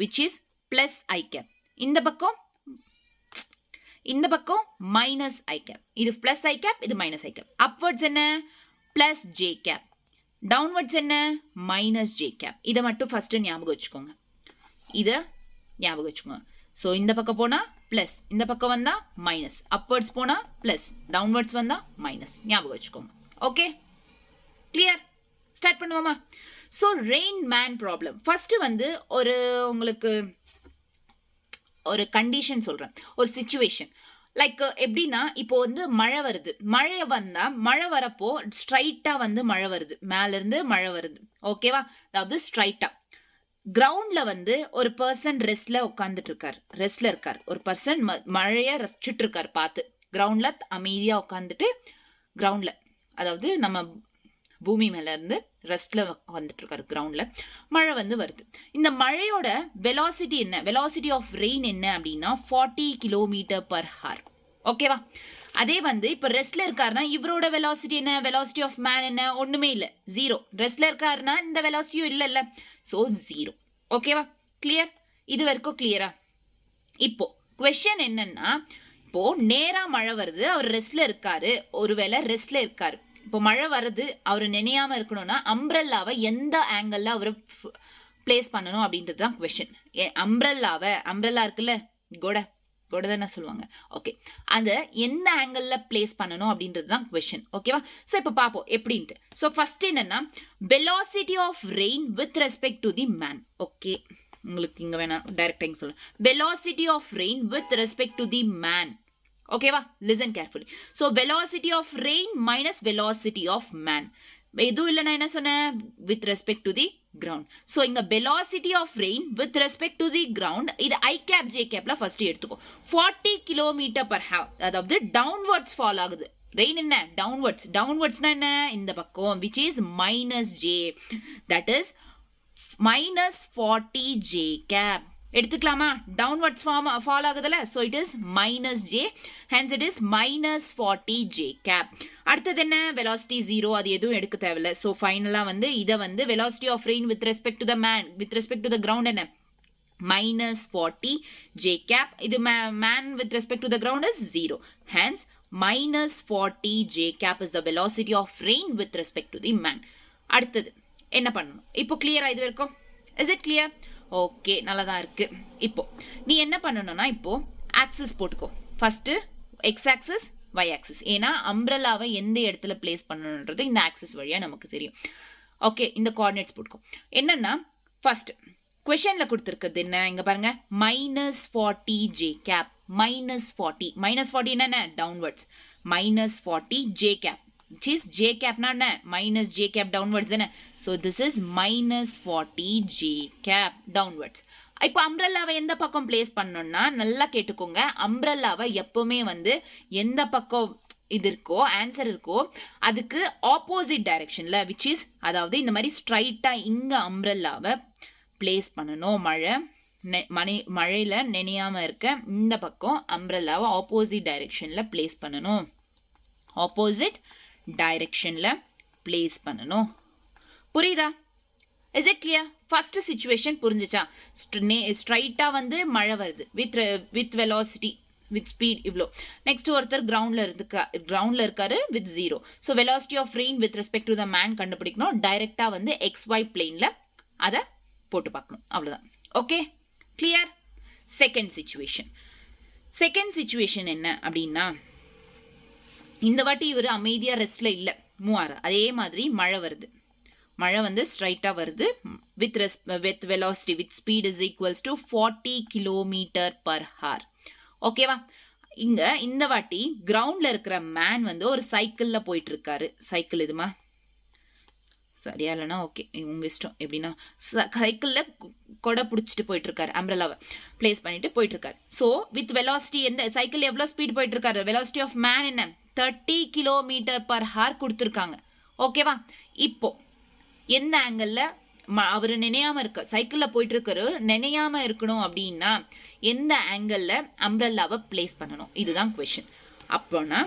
S1: which is plus I cap. இந்த பக்கம் மைனஸ் ஐ கேப். இது ப்ளஸ் ஐ கேப், இது மைனஸ் ஐ கேப். அப்வர்ட்ஸ் என்ன? Plus J cap. டவுன்வர்ட்ஸ் என்ன? Minus J cap. இதை மட்டும் ஃபஸ்ட்டு ஞாபகம் வச்சுக்கோங்க. இதை ஞாபகம் வச்சுக்கோங்க. ஸோ இந்த பக்கம் போனால் ப்ளஸ், இந்த பக்கம் வந்தால் மைனஸ், அப்வர்ட்ஸ் போனால் ப்ளஸ், டவுன்வர்ட்ஸ் வந்தால் மைனஸ். ஞாபகம் வச்சுக்கோங்க. Okay, clear? ஸ்டார்ட் பண்ணுவோமா? So rain man problem first வந்து உங்களுக்கு ஒரு கண்டிஷன் சொல்கிறேன், ஒரு சிச்சுவேஷன். லைக் எப்படின்னா, இப்போ வந்து மழை வருது. மழை வந்தால் மழை வரப்போ ஸ்ட்ரைட்டாக வந்து மழை வருது, மேலேருந்து மழை வருது. ஓகேவா? அதாவது ஸ்ட்ரைட்டாக கிரவுண்ட்ல வந்து ஒரு பர்சன் ரெஸ்ட்ல உட்காந்துட்டு இருக்காரு, ரெஸ்ட்ல இருக்காரு. ஒரு பர்சன் மழைய ரசிச்சுட்டு இருக்காரு. பார்த்து கிரவுண்ட்ல அமைதியா உட்காந்துட்டு, கிரவுண்ட்ல அதாவது நம்ம பூமி மேல இருந்து ரெஸ்ட்ல உட்காந்துட்டு இருக்காரு. கிரவுண்ட்ல மழை வந்து வருது. இந்த மழையோட வெலாசிட்டி என்ன? வெலாசிட்டி ஆஃப் ரெயின் என்ன அப்படின்னா 40 km/h. ஓகேவா? அதே வந்து இப்போ ரெஸ்ட்ல இருக்காருன்னா இவரோட வெலாசிட்டி என்ன? வெலாசிட்டி ஆஃப் மேன் என்ன? ஒண்ணுமே இல்லை, 0. ரெஸ்ட்ல இருக்காருன்னா இந்த வெலாசிட்டியும் இல்லைல்ல, ஸோ 0. ஓகேவா? கிளியர்? இது வரைக்கும் கிளியரா? இப்போ கொஸ்டின் என்னன்னா, இப்போ நேரா மழை வருது, அவர் ரெஸ்ட்ல இருக்காரு. ஒருவேளை ரெஸ்ட்ல இருக்காரு, இப்போ மழை வருது, அவர் நினையாம இருக்கணும்னா அம்ப்ரெல்லாவை எந்த ஆங்கிள் அவர் பிளேஸ் பண்ணணும் அப்படின்றது தான் கொஸ்டின். அம்ப்ரெல்லா இருக்குல்ல, கொடை தானே சொல்லுவாங்க. ஓகே, அந்த எந்த ஆங்கிளில் பிளேஸ் பண்ணணும் அப்படின்றது தான் கொஸ்டின். ஓகேவா? ஸோ இப்போ பார்ப்போம் எப்படின்ட்டு. ஸோ ஃபர்ஸ்ட் என்னன்னா, velocity of rain with respect to the man. Okay, உங்களுக்கு இங்கே வேணாம், டைரக்டாக இங்கே சொல்லுங்க. Velocity of rain with respect to the man. ஓகேவா? Listen carefully. So velocity of rain minus velocity of man. எதுவும் இல்லைன்னா என்ன சொன்னேன்? With respect to the ground. So இங்கே velocity of rain with respect to the ground, இது I cap J கேப்ல first எடுத்துக்கோ. 40 km/h, அதாவது டவுன்வர்ட்ஸ் ஃபால் ஆகுது. ரெயின் என்ன? டவுன்வர்ட்ஸ்னா என்ன? இந்த பக்கம், which is minus J, that is minus 40 J cap. எடுத்துக்கலாமா? டவுன்வர்ட்ஸ் ஃபால் ஆகுதுல, so it is minus J, hence it is minus 40 J cap. அடுத்தது என்ன? வெலாசிட்டி 0, அது எதுவும் எடுக்க தேவையில்ல. ஸோ ஃபைனலாக வந்து இதை வந்து velocity of rain with respect to the man with respect to the ground என்ன? Minus 40 J cap. இது man with respect to the ground is 0, hence minus 40 J cap is the velocity of rain with respect to the man. அடுத்தது என்ன பண்ணணும்? இப்போ கிளியரா இது வரைக்கும்? Is it clear? Okay, நல்லா தான் இருக்கு. இப்போ நீ என்ன பண்ணணும்னா, இப்போ ஆக்சிஸ் போட்டுக்கோ. First x axis, y axis. ஏன்னா அம்ப்ரெல்லாவை எந்த இடத்துல பிளேஸ் பண்ணணுன்றது இந்த ஆக்சிஸ் வழியா நமக்கு தெரியும். ஓகே, இந்த கோஆர்டினேட்ஸ் போட்டுக்கோ. என்னன்னா ஃபர்ஸ்ட் கொஸ்டின்ல கொடுத்துருக்குது என்ன? இங்க பாருங்க, மைனஸ் 40 ஜே கேப். மைனஸ் 40 என்னென்ன? Downwards. Minus 40 J cap, which is j cap na minus j cap downwards தானே. so this is minus 40 j cap downwards. இப்போ அம்ப்ரெல்லாவை எந்த பக்கம் பிளேஸ் பண்ணணும்னா, நல்லா கேட்டுக்கோங்க, அம்ப்ரெல்லாவை எப்பவுமே வந்து எந்த பக்கம் இது இருக்கோ ஆன்சர் இருக்கோ அதுக்கு ஆப்போசிட் டைரக்ஷன்ல விச் இஸ் அதாவது இந்த மாதிரி ஸ்ட்ரைட்டா இங்க அம்ப்ரெல்லாவை பிளேஸ் பண்ணணும். மழையில நனையாம இருக்க இந்த பக்கம் அம்ப்ரெல்லாவை ஆப்போசிட் டைரக்ஷன்ல பிளேஸ் பண்ணணும். ஆப்போசிட் டைரக்ஷன்ல பிளேஸ் பண்ணணும். புரியுதா? Is it clear? First situation புரிஞ்சுச்சா? ஸ்ட்ரைட்டா வந்து மழை வருது வித் வெலாசிட்டி வித் ஸ்பீட் இவ்வளோ. நெக்ஸ்ட் ஒருத்தர் கிரவுண்ட்ல இருக்காரு with 0. So velocity of rain with respect to the man கண்டுபிடிக்கணும். டைரக்டா வந்து XY பிளேன்ல அதை போட்டு பார்க்கணும். அவ்வளோதான். Okay, clear? செகண்ட் சிச்சுவேஷன் என்ன அப்படின்னா, இந்த வாட்டி இவர் அமைதியா ரெஸ்ட்ல இல்லை, மூவாறு. அதே மாதிரி மழை வந்து ஸ்ட்ரைட்டா வருது with velocity with speed is equals to 40 km/h. ஓகேவா? இங்க இந்த வாட்டி கிரவுண்ட்ல இருக்கிற மேன் வந்து ஒரு சைக்கிள்ல போயிட்டு இருக்காரு. சைக்கிள் இதுமா சரியா இல்லைனா ஓகே உங்க இஷ்டம். எப்படின்னா சைக்கிள்ல கொடை பிடிச்சிட்டு போயிட்டு இருக்காரு, அம்ப்ரெல்லாவை பிளேஸ் பண்ணிட்டு போயிட்டு இருக்காரு. ஸோ வித் வெலாசிட்டி எந்த சைக்கிள் எவ்வளவு ஸ்பீட் போயிட்டு இருக்காரு? வெலாசிட்டி ஆஃப் மேன் என்ன? 30 km/h கொடுத்துருக்காங்க. ஓகேவா? இப்போ எந்த ஆங்கிள் அவரு நினையாம இருக்க சைக்கிள்ல போயிட்டு இருக்காரு, நினையாம இருக்கணும் அப்படின்னா எந்த ஆங்கிள் அம்ப்ரெல்லாவை பிளேஸ் பண்ணணும்? இதுதான் கொஸ்டின். அப்போனா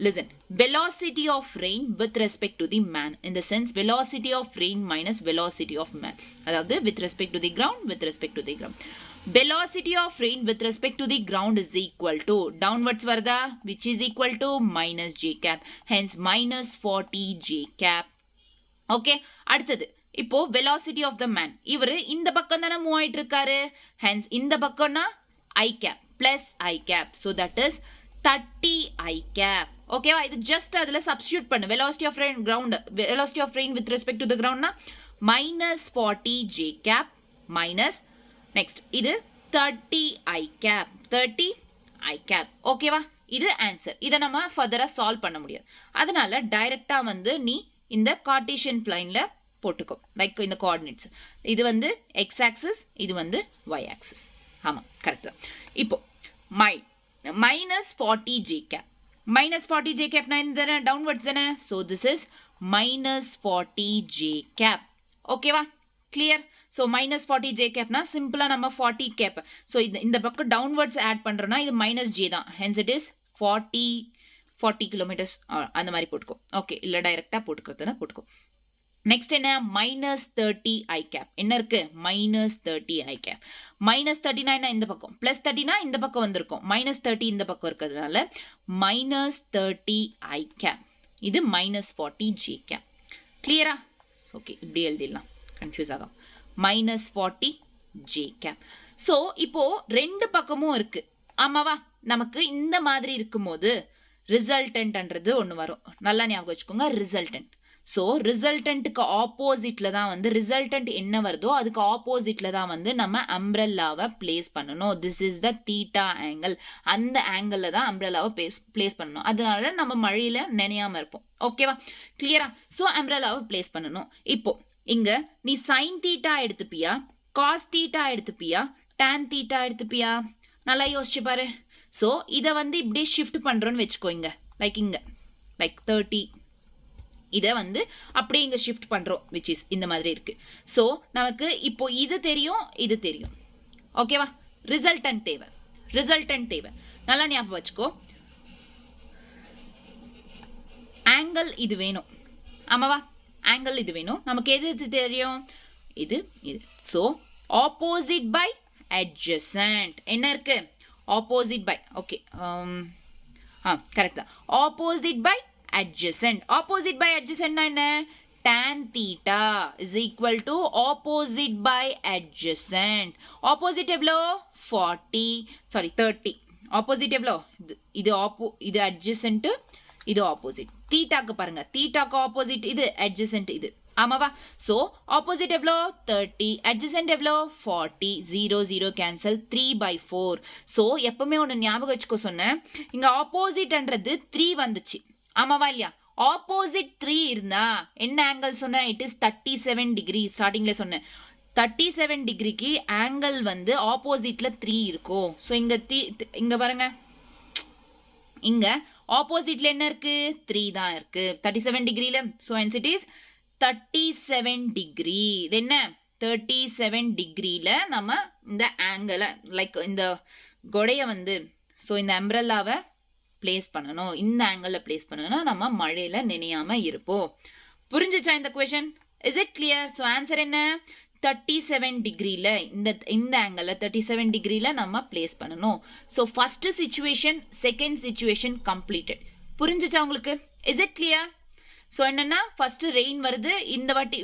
S1: listen, velocity of rain with respect to the man, in the sense velocity of rain minus velocity of man, அதாவது with respect to the ground, with respect to the ground. Velocity of rain with respect to the ground is equal to downwards varda, which is equal to minus j cap, hence minus 40 j cap. Okay, அடுத்தது இப்போ velocity of the man, இவரு இந்த பக்கம் தானே move ஆயிட்டு இருக்காரு, hence இந்த பக்கம்னா I cap plus I cap, so that is 30 I cap. ஓகேவா? இது ஜஸ்ட் அதுல சப்ஸ்டிட்யூட் பண்ணு. velocity of rain velocity of rain with respect to the ground னா minus 40 j cap minus next இது 30 I cap 30 I cap. ஓகேவா? இது answer. இதை நம்ம ஃபர்தரா சால்வ் பண்ண முடியாது. அதனால டைரக்டா வந்து நீ இந்த கார்ட்டீசியன் பிளைன்ல போட்டுக்கோ. லைக் இந்த கோஆர்டினேட்ஸ் இது வந்து x ஆக்சிஸ், இது வந்து y ஆக்சிஸ். ஆமா, கரெக்ட் தான். இப்போ minus 40 j cap. Minus 40 j cap na indana downwards dana, so this is minus 40 j cap. Okay va? Clear? So minus 40 j cap na simple nama 40 cap. So இந்த பக்கம் downwards add பண்றோம்னா இது minus j தான். Hence it is 40 kilometers அந்த மாதிரி போட்டுக்கோ. Okay, இல்ல டைரக்டா போட்டுக்கிறதுனா போட்டுக்கோ. நெக்ஸ்ட் என்ன? minus 30 I cap. என்ன இருக்கு? minus 30 I cap. minus 39 இந்த பக்கம், plus 30 இந்த பக்கம் வந்திருக்கும், minus 30 இந்த பக்கம் இருக்கிறதுனால minus 30 I cap. இது minus 40 j cap. கிளியரா? ஓகே, இப்படி எழுதிடலாம், கன்ஃபியூஸ் ஆகும். minus 40 j cap. ஸோ இப்போ ரெண்டு பக்கமும் இருக்கு. ஆமாவா? நமக்கு இந்த மாதிரி இருக்கும்போது ரிசல்டன்ட்ன்றது ஒன்று வரும். நல்லா ஞாபகம் வச்சுக்கோங்க, ரிசல்டன்ட். ஸோ ரிசல்டன்ட்டுக்கு ஆப்போசிட்ல தான் வந்து ரிசல்டன்ட் என்ன வருதோ அதுக்கு ஆப்போசிட்ல தான் வந்து நம்ம அம்ப்ரெல்லாவை பிளேஸ் பண்ணணும். This is the theta angle. அந்த ஆங்கிள் தான் அம்ப்ரெல்லாவை பிளேஸ் பண்ணணும். அதனால நம்ம மழையில நினையாம இருப்போம். ஓகேவா? கிளியரா? ஸோ அம்ப்ரெல்லாவை பிளேஸ் பண்ணணும். இப்போ இங்க நீ சைன் தீட்டா எடுத்துப்பியா, காஸ் தீட்டா எடுத்துப்பியா, டான் தீட்டா எடுத்துப்பியா? நல்லா யோசிச்சு பாரு. ஸோ இதை வந்து இப்படியே ஷிஃப்ட் பண்றோன்னு வச்சுக்கோ. இங்க லைக் இங்க லைக் 30 இதை வந்து அப்படியே இங்க ஷிஃப்ட் பண்றோம், விச் இஸ் இந்த மாதிரி இருக்கு. ஸோ நமக்கு இப்போ இது தெரியும், இது தெரியும். ஓகேவா? ரிசல்டன்ட் தேவை. நல்லா ஞாபகம் வச்சுக்கோ. ஆங்கிள் இது வேணும். ஆமாவா? ஆங்கிள் இது வேணும். நமக்கு எது தெரியும்? இது. ஸோ ஆப்போசிட் பை அட்ஜசன்ட் என்ன இருக்கு? Opposite by. ஓகே, கரெக்ட் தான். Opposite by adjacent. Opposite by adjacent என்ன? tan theta is equal to opposite by adjacent. Opposite எவ்வளோ? 30. Opposite எவ்வளோ? இது adjacent, இது opposite. தீட்டாக்கு பாருங்க, தீட்டாக்கு opposite இது, adjacent இது. ஆமாவா? ஸோ ஆப்போசிட் எவ்வளோ? 30. adjacent எவ்வளோ? 40. 0 கேன்சல், 3/4. ஸோ எப்பவுமே ஒன்று ஞாபகம் வச்சுக்கோ சொன்னேன், இங்க ஆப்போசிட்ன்றது 3 வந்துச்சு. ஆமாவா இல்லையா? ஆப்போசிட் 3 இருந்தா என்ன ஆங்கிள் சொன்ன? It is 37 degree. ஸ்டார்டிங்ல சொன்னேன் 37 டிகிரிக்கு ஆங்கிள் வந்து ஆப்போசிட்ல 3 இருக்கும். ஸோ இங்க பாருங்க, இங்க ஆப்போசிட்ல என்ன இருக்கு 3 தான் இருக்கு 37 டிகிரில. So hence it is 37 degree. இது என்ன 37 டிகிரில நம்ம இந்த ஆங்கிளை லைக் இந்த கொடைய வந்து ஸோ இந்த அம்ப்ரெல்லாவை பிளேஸ் பண்ணணும். இந்த ஆங்கிளில் பிளேஸ் பண்ணணும்னா நம்ம மழையில நினையாம இருப்போம். புரிஞ்சுச்சா இந்த question? Is it clear? So answer என்ன 37 டிகிரியில் இந்த ஆங்கிளில் 37 டிகிரியில் நம்ம பிளேஸ் பண்ணணும். So first situation second situation completed. புரிஞ்சுச்சா உங்களுக்கு? Is it clear? ஸோ என்னன்னா ஃபர்ஸ்ட் ரெயின் வருது. இந்த வாட்டி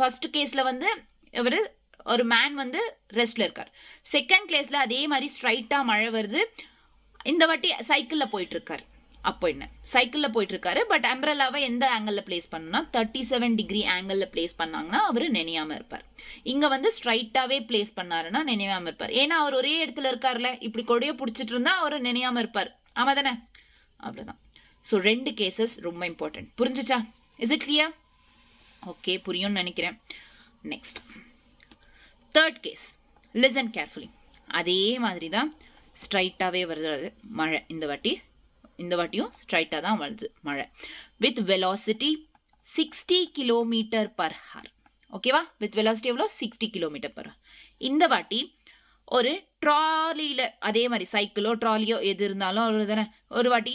S1: ஃபர்ஸ்ட் கேஸில் வந்து இவர் ஒரு மேன் வந்து ரெஸ்ட்ல இருக்கார். செகண்ட் கேஸ்ல அதே மாதிரி ஸ்ட்ரைட்டா மழை வருது. இந்த வாட்டி சைக்கிளில் போயிட்டு இருக்காரு. அப்போ என்ன சைக்கிளில் போயிட்டு இருக்காரு. பட் அம்ப்ரெல்லாவை எந்த ஆங்கிளில் பிளேஸ் பண்ணணும்னா 37 டிகிரி ஆங்கிளில் பிளேஸ் பண்ணாங்கன்னா அவர் நினையாம இருப்பார். இங்க வந்து ஸ்ட்ரைட்டாவே பிளேஸ் பண்ணாருன்னா நினையாம இருப்பார். ஏன்னா அவர் ஒரே இடத்துல இருக்காருல, இப்படி கொடியை பிடிச்சிட்டு இருந்தா அவர் நினையாம இருப்பார். ஆமா தானே? அவ்வளவுதான். ஸோ 2 கேசஸ் ரொம்ப இம்பார்ட்டன்ட். புரிஞ்சுச்சா? Is it clear? ஓகே, புரியும்னு நினைக்கிறேன். Next third case, listen carefully. அதே மாதிரி தான் ஸ்ட்ரைட்டாகவே வருது மழை. இந்த வாட்டியும் ஸ்ட்ரைட்டாக தான் வருது மழை. With velocity 60 km/h. ஓகேவா? வித் வெலாசிட்டி எவ்வளோ? 60 km/h. இந்த வாட்டி ஒரு ட்ராலியில் அதே மாதிரி சைக்கிளோ ட்ராலியோ எது இருந்தாலும் அவர் தானே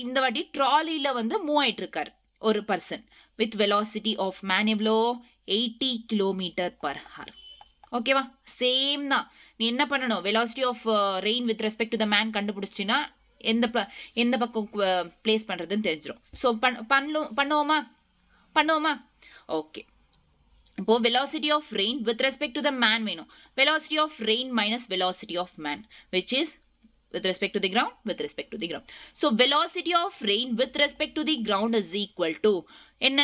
S1: இந்த வாட்டி ட்ராலியில் வந்து மூவ் ஆயிட்டு இருக்காரு ஒரு person. With velocity of man எவ்வளோ? 80 km/h. ஓகேவா? சேம் தான். நீ என்ன பண்ணணும்? Velocity of rain with respect to the man கண்டுபிடிச்சின்னா எந்த பக்கம் பிளேஸ் பண்ணுறதுன்னு தெரிஞ்சிடும். ஸோ பண்ணுவோமா? ஓகே. இப்போ velocity of rain with respect to the man வேணும். velocity of rain minus velocity of man, which is with respect to the ground, with respect to the ground. So velocity of rain with respect to the ground is equal to என்ன?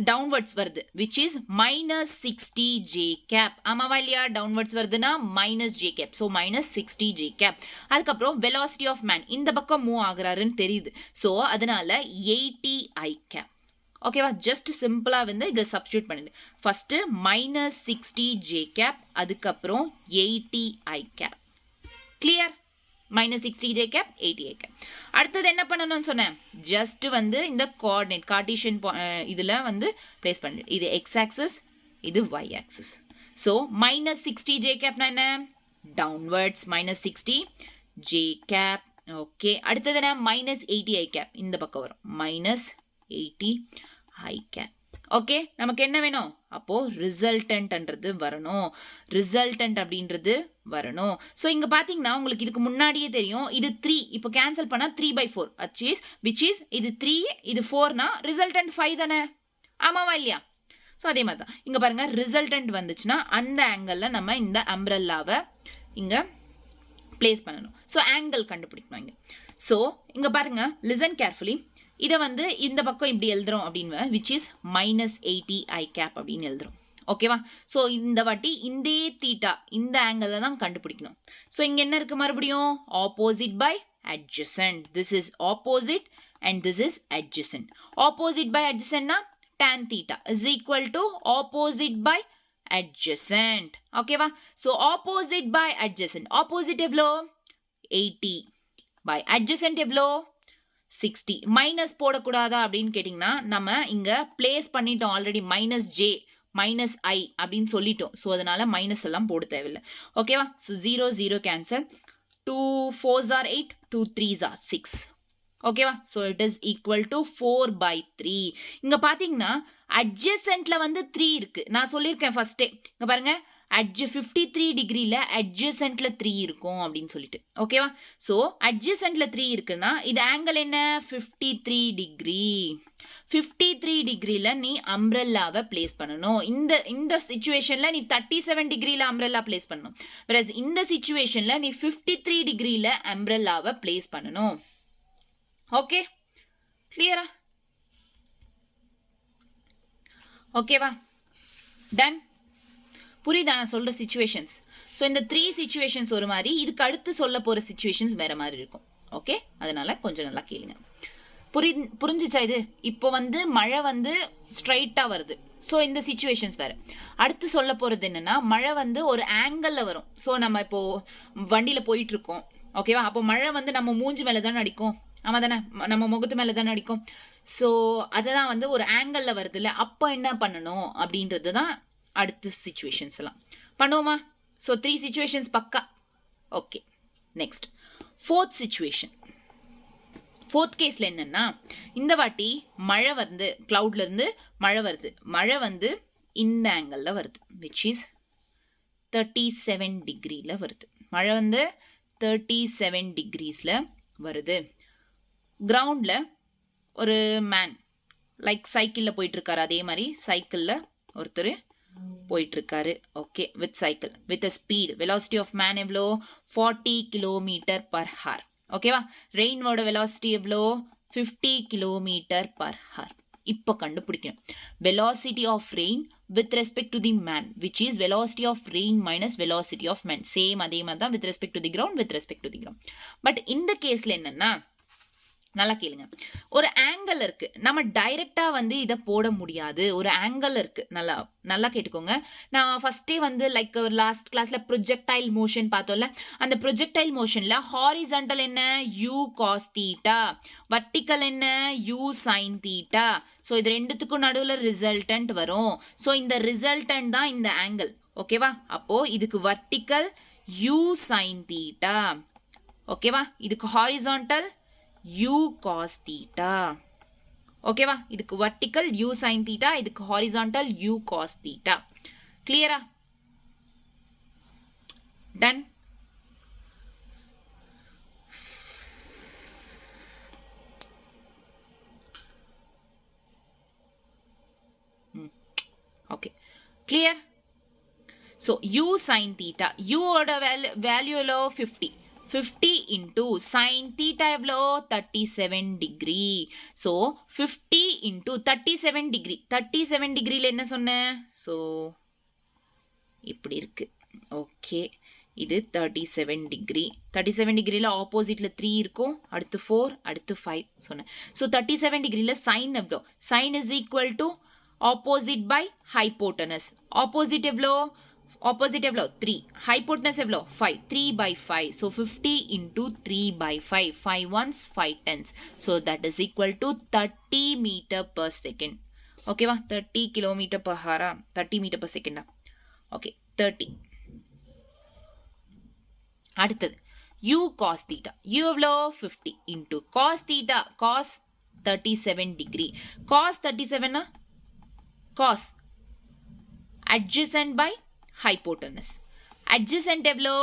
S1: downwards வருது, which is minus 60 j cap. ஆமாவா இல்லையா? downwards வருதுன்னா minus j cap. So minus 60 j cap. அதுக்கப்புறம் velocity of man இந்த பக்கம் move ஆகுறாருன்னு தெரியுது. So அதனால 80 i cap. ஓகேவா? ஜஸ்ட் சிம்பிளா வந்து இதை சப்ஸ்டியூட் பண்ணிடு. ஃபர்ஸ்ட் minus 60 j cap, அதுக்கப்புறம் 80 i cap. Clear? minus 60 j cap, 80 i cap. அடுத்தது என்ன பண்ணணும்னு சொன்னேன்? ஜஸ்ட் வந்து இந்த கோஆர்டினேட் கார்டீசியன் இதுல வந்து பிளேஸ் பண்ணு. இது x ஆக்சிஸ், இது y axis. So minus 60 j cap என்ன? Downwards minus 60 j cap. Okay. அடுத்தது என்ன? minus 80 i cap. இந்த பக்கம் வரும் minus 80 i cap. ஓகே, நமக்கு என்ன வேணும்? அப்போ ரிசல்டன்ட்ன்றது வரணும். ரிசல்டன்ட் அப்படின்றது வரணும். ஸோ இங்க பாத்தீங்கன்னா உங்களுக்கு இதுக்கு முன்னாடியே தெரியும், இது 3 இப்போ கேன்சல் பண்ணா 3/4 which is இது 3 இது 4னா ரிசல்டன்ட் 5 தானே? ஆமாவா இல்லையா? ஸோ அதே மாதிரி தான் இங்க பாருங்க, ரிசல்டன்ட் வந்துச்சுன்னா அந்த ஆங்கிள் நம்ம இந்த அம்ப்ரெல்லாவை இங்க பிளேஸ் பண்ணணும். ஸோ ஆங்கிள் கண்டுபிடிக்கணும் இங்க. ஸோ இங்க பாருங்க, லிசன் கேர்ஃபுல்லி. இதை வந்து இந்த பக்கம் இப்படி எழுதுறோம் அப்படின்னு, which is minus 80 i cap அப்படின்னு எழுதுறோம். ஓகேவா? ஸோ இந்த வாட்டி இந்த தீட்டா இந்த ஆங்கிள் தான் கண்டுபிடிக்கணும். ஸோ இங்க என்ன இருக்கு? மறுபடியும் opposite by adjacent. This is opposite and this is adjacent. Opposite by adjacentனா tan theta is equal to opposite by adjacent. ஓகேவா? So opposite by adjacent. opposite எவ்வளோ? 80 by adjacent எவ்வளோ? 60. மைனஸ் போடக்கூடாதா அப்படின்னு கேட்டிங்கன்னா, நம்ம இங்க பிளேஸ் பண்ணிட்டோம் ஆல்ரெடி. மைனஸ் ஜே மைனஸ் ஐ அப்படின்னு சொல்லிட்டோம். ஸோ அதனால மைனஸ் எல்லாம் போட தேவையில்லை. ஓகேவா? So 0 0 cancel. 2 4s are 8, 2 3s are 6. ஓகேவா? So it is equal to 4/3. இங்க பாத்தீங்கன்னா அட்ஜசன்ட்ல வந்து 3 இருக்கு. நான் சொல்லியிருக்கேன் ஃபர்ஸ்டே. இங்க பாருங்க, 53 டிகிரில அட்ஜசன்ட்ல 3 இருக்கும் அப்படின்னு சொல்லிட்டு. ஓகேவா? ஸோ அட்ஜசன்ட்ல 3 இருக்குன்னா இது ஆங்கிள் என்ன? 53 டிகிரி. 53 டிகிரில நீ அம்ப்ரெல்லாவை பிளேஸ் பண்ணணும். இந்த சிச்சுவேஷன்ல நீ 37 டிகிரில அம்ப்ரெல்லா பிளேஸ் பண்ணணும். whereas இந்த சிச்சுவேஷன்ல நீ 53 டிகிரில அம்ப்ரெல்லாவை பிளேஸ் பண்ணணும். ஓகே, கிளியரா? ஓகேவா? டன்? புரியுதா நான் சொல்ற சிச்சுவேஷன்ஸ்? ஸோ இந்த 3 சிச்சுவேஷன்ஸ் ஒரு மாதிரி, இதுக்கு அடுத்து சொல்ல போற சிச்சுவேஷன்ஸ் வேற மாதிரி இருக்கும். ஓகே, அதனால கொஞ்சம் நல்லா கேளுங்க. புரிஞ்சுச்சா இது? இப்போ வந்து மழை வந்து ஸ்ட்ரைட்டா வருது. ஸோ இந்த சிச்சுவேஷன்ஸ் வேற. அடுத்து சொல்ல போறது என்னன்னா, மழை வந்து ஒரு ஆங்கிள் வரும். ஸோ நம்ம இப்போ வண்டியில போயிட்டு இருக்கோம். ஓகேவா? அப்போ மழை வந்து நம்ம மூஞ்சி மேல தானே அடிக்கும். ஆமா தானே, நம்ம முகத்து மேலே தானே அடிக்கும். ஸோ அதுதான் வந்து ஒரு ஆங்கிளில் வருது இல்லை, அப்போ என்ன பண்ணணும் அப்படின்றது தான் அடுத்த சிச்சுவேஷன்ஸ் எல்லாம் பண்ணுவோமா. ஸோ 3 சிச்சுவேஷன்ஸ் பக்கா. Okay, next 4th situation. 4th கேஸில் என்னன்னா, இந்த வாட்டி மழை வந்து கிளவுட்லேருந்து மழை வருது. மழை வந்து இந்த ஆங்கிளில் வருது, விச் இஸ் 37 டிகிரியில் வருது. மழை வந்து 37 டிகிரிஸில் வருது. கிரவுண்டில் ஒரு மேன் லைக் சைக்கிளில் போயிட்டுருக்காரு. அதே மாதிரி சைக்கிளில் ஒருத்தர் போயிட்டுருக்காரு. Okay, with cycle with a speed. Velocity of man எவ்வளோ? 40 km/h. ஓகேவா? ரெயினோட வெலாசிட்டி எவ்வளோ? 50 km/h. இப்போ கண்டுபிடிக்கணும் velocity of rain with respect to the man, which is velocity of rain minus velocity of man. Same அதே மாதிரி தான் with respect to the ground, with respect to the ground. But இந்த கேஸில் என்னன்னா, நல்லா கேளுங்க, ஒரு ஆங்கிள் இருக்கு. நம்ம டைரக்டா வந்து இதை போட முடியாது. ஒரு ஆங்கிள் இருக்கு. நல்லா நல்லா கேட்டுக்கோங்க. நான் ஃபர்ஸ்டே வந்து லைக் லாஸ்ட் கிளாஸ்ல ப்ரொஜெக்டைல் மோஷன் பார்த்தோம்ல, அந்த ப்ரொஜெக்டைல் மோஷன்ல ஹாரிசான்டல் என்ன? u cos theta. வர்டிக்கல் என்ன? u sin theta. ஸோ இது ரெண்டுத்துக்கும் நடுவில் ரிசல்டன்ட் வரும். ஸோ இந்த ரிசல்டன்ட் தான் இந்த ஆங்கிள். ஓகேவா? அப்போ இதுக்கு வர்டிக்கல் u sin தீட்டா. ஓகேவா? இதுக்கு ஹாரிசான்டல் u cos theta. ஓகேவா? இதுக்கு vertical u sin theta, இதுக்கு horizontal u cos theta. கிளியரா? Done. Okay, clear. So u sin theta, u ஓட வேல்யூ எவ்வளோ? 50. 50 into sin theta எவ்வளோ? 37 டிகிரி. So 50 into 37 degree. 37 டிகிரியில் என்ன சொன்னேன்? ஸோ இப்படி இருக்கு. ஓகே, இது 37 டிகிரி. 37 டிகிரியில் ஆப்போசிட்டில் 3 இருக்கும், அடுத்து 4, அடுத்து 5 சொன்னேன். ஸோ 37 டிகிரியில் சைன் எவ்வளோ? Sine is equal to opposite by hypotenuse. Opposite எவ்வளோ? opposite எவ்வளோ? 3. hypotenuse எவ்வளோ? 5. 3/5. So 50 into 3/5. 5 ones, 5 tens. So that is equal to 30 meter per second. ஓகேவா? 30 kilometer per hour. 30 meter per second. Okay, 30. அடுத்தது u cos theta. u எவ்வளோ? 50 into cos theta. cos 37 degree. cos 37 cos adjacent by hypotenuse. Adjacent எவ்வளோ?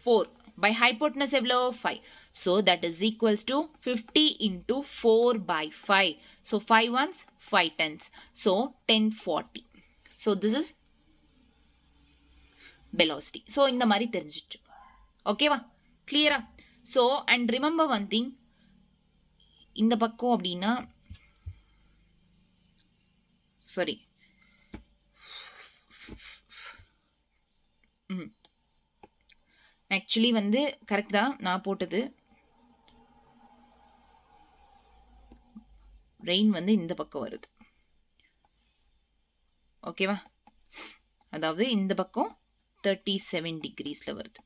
S1: 4. By hypotenuse எவ்வளோ? 5. So that is equals to 50 into 4/5. So 5 ones, 5 tens. So 1040. So this is velocity. So இந்த மாதிரி தெரிஞ்சிச்சு. ஓகேவா? கிளியரா? So and remember one thing. இந்த பக்கம் அப்படின்னா sorry. ஆக்சுவலி வந்து கரெக்ட் தான் நான் போட்டது. ரெயின் வந்து இந்த பக்கம் வருது. ஓகேவா? அதாவது இந்த பக்கம் 37 டிகிரிஸ்ல வருது.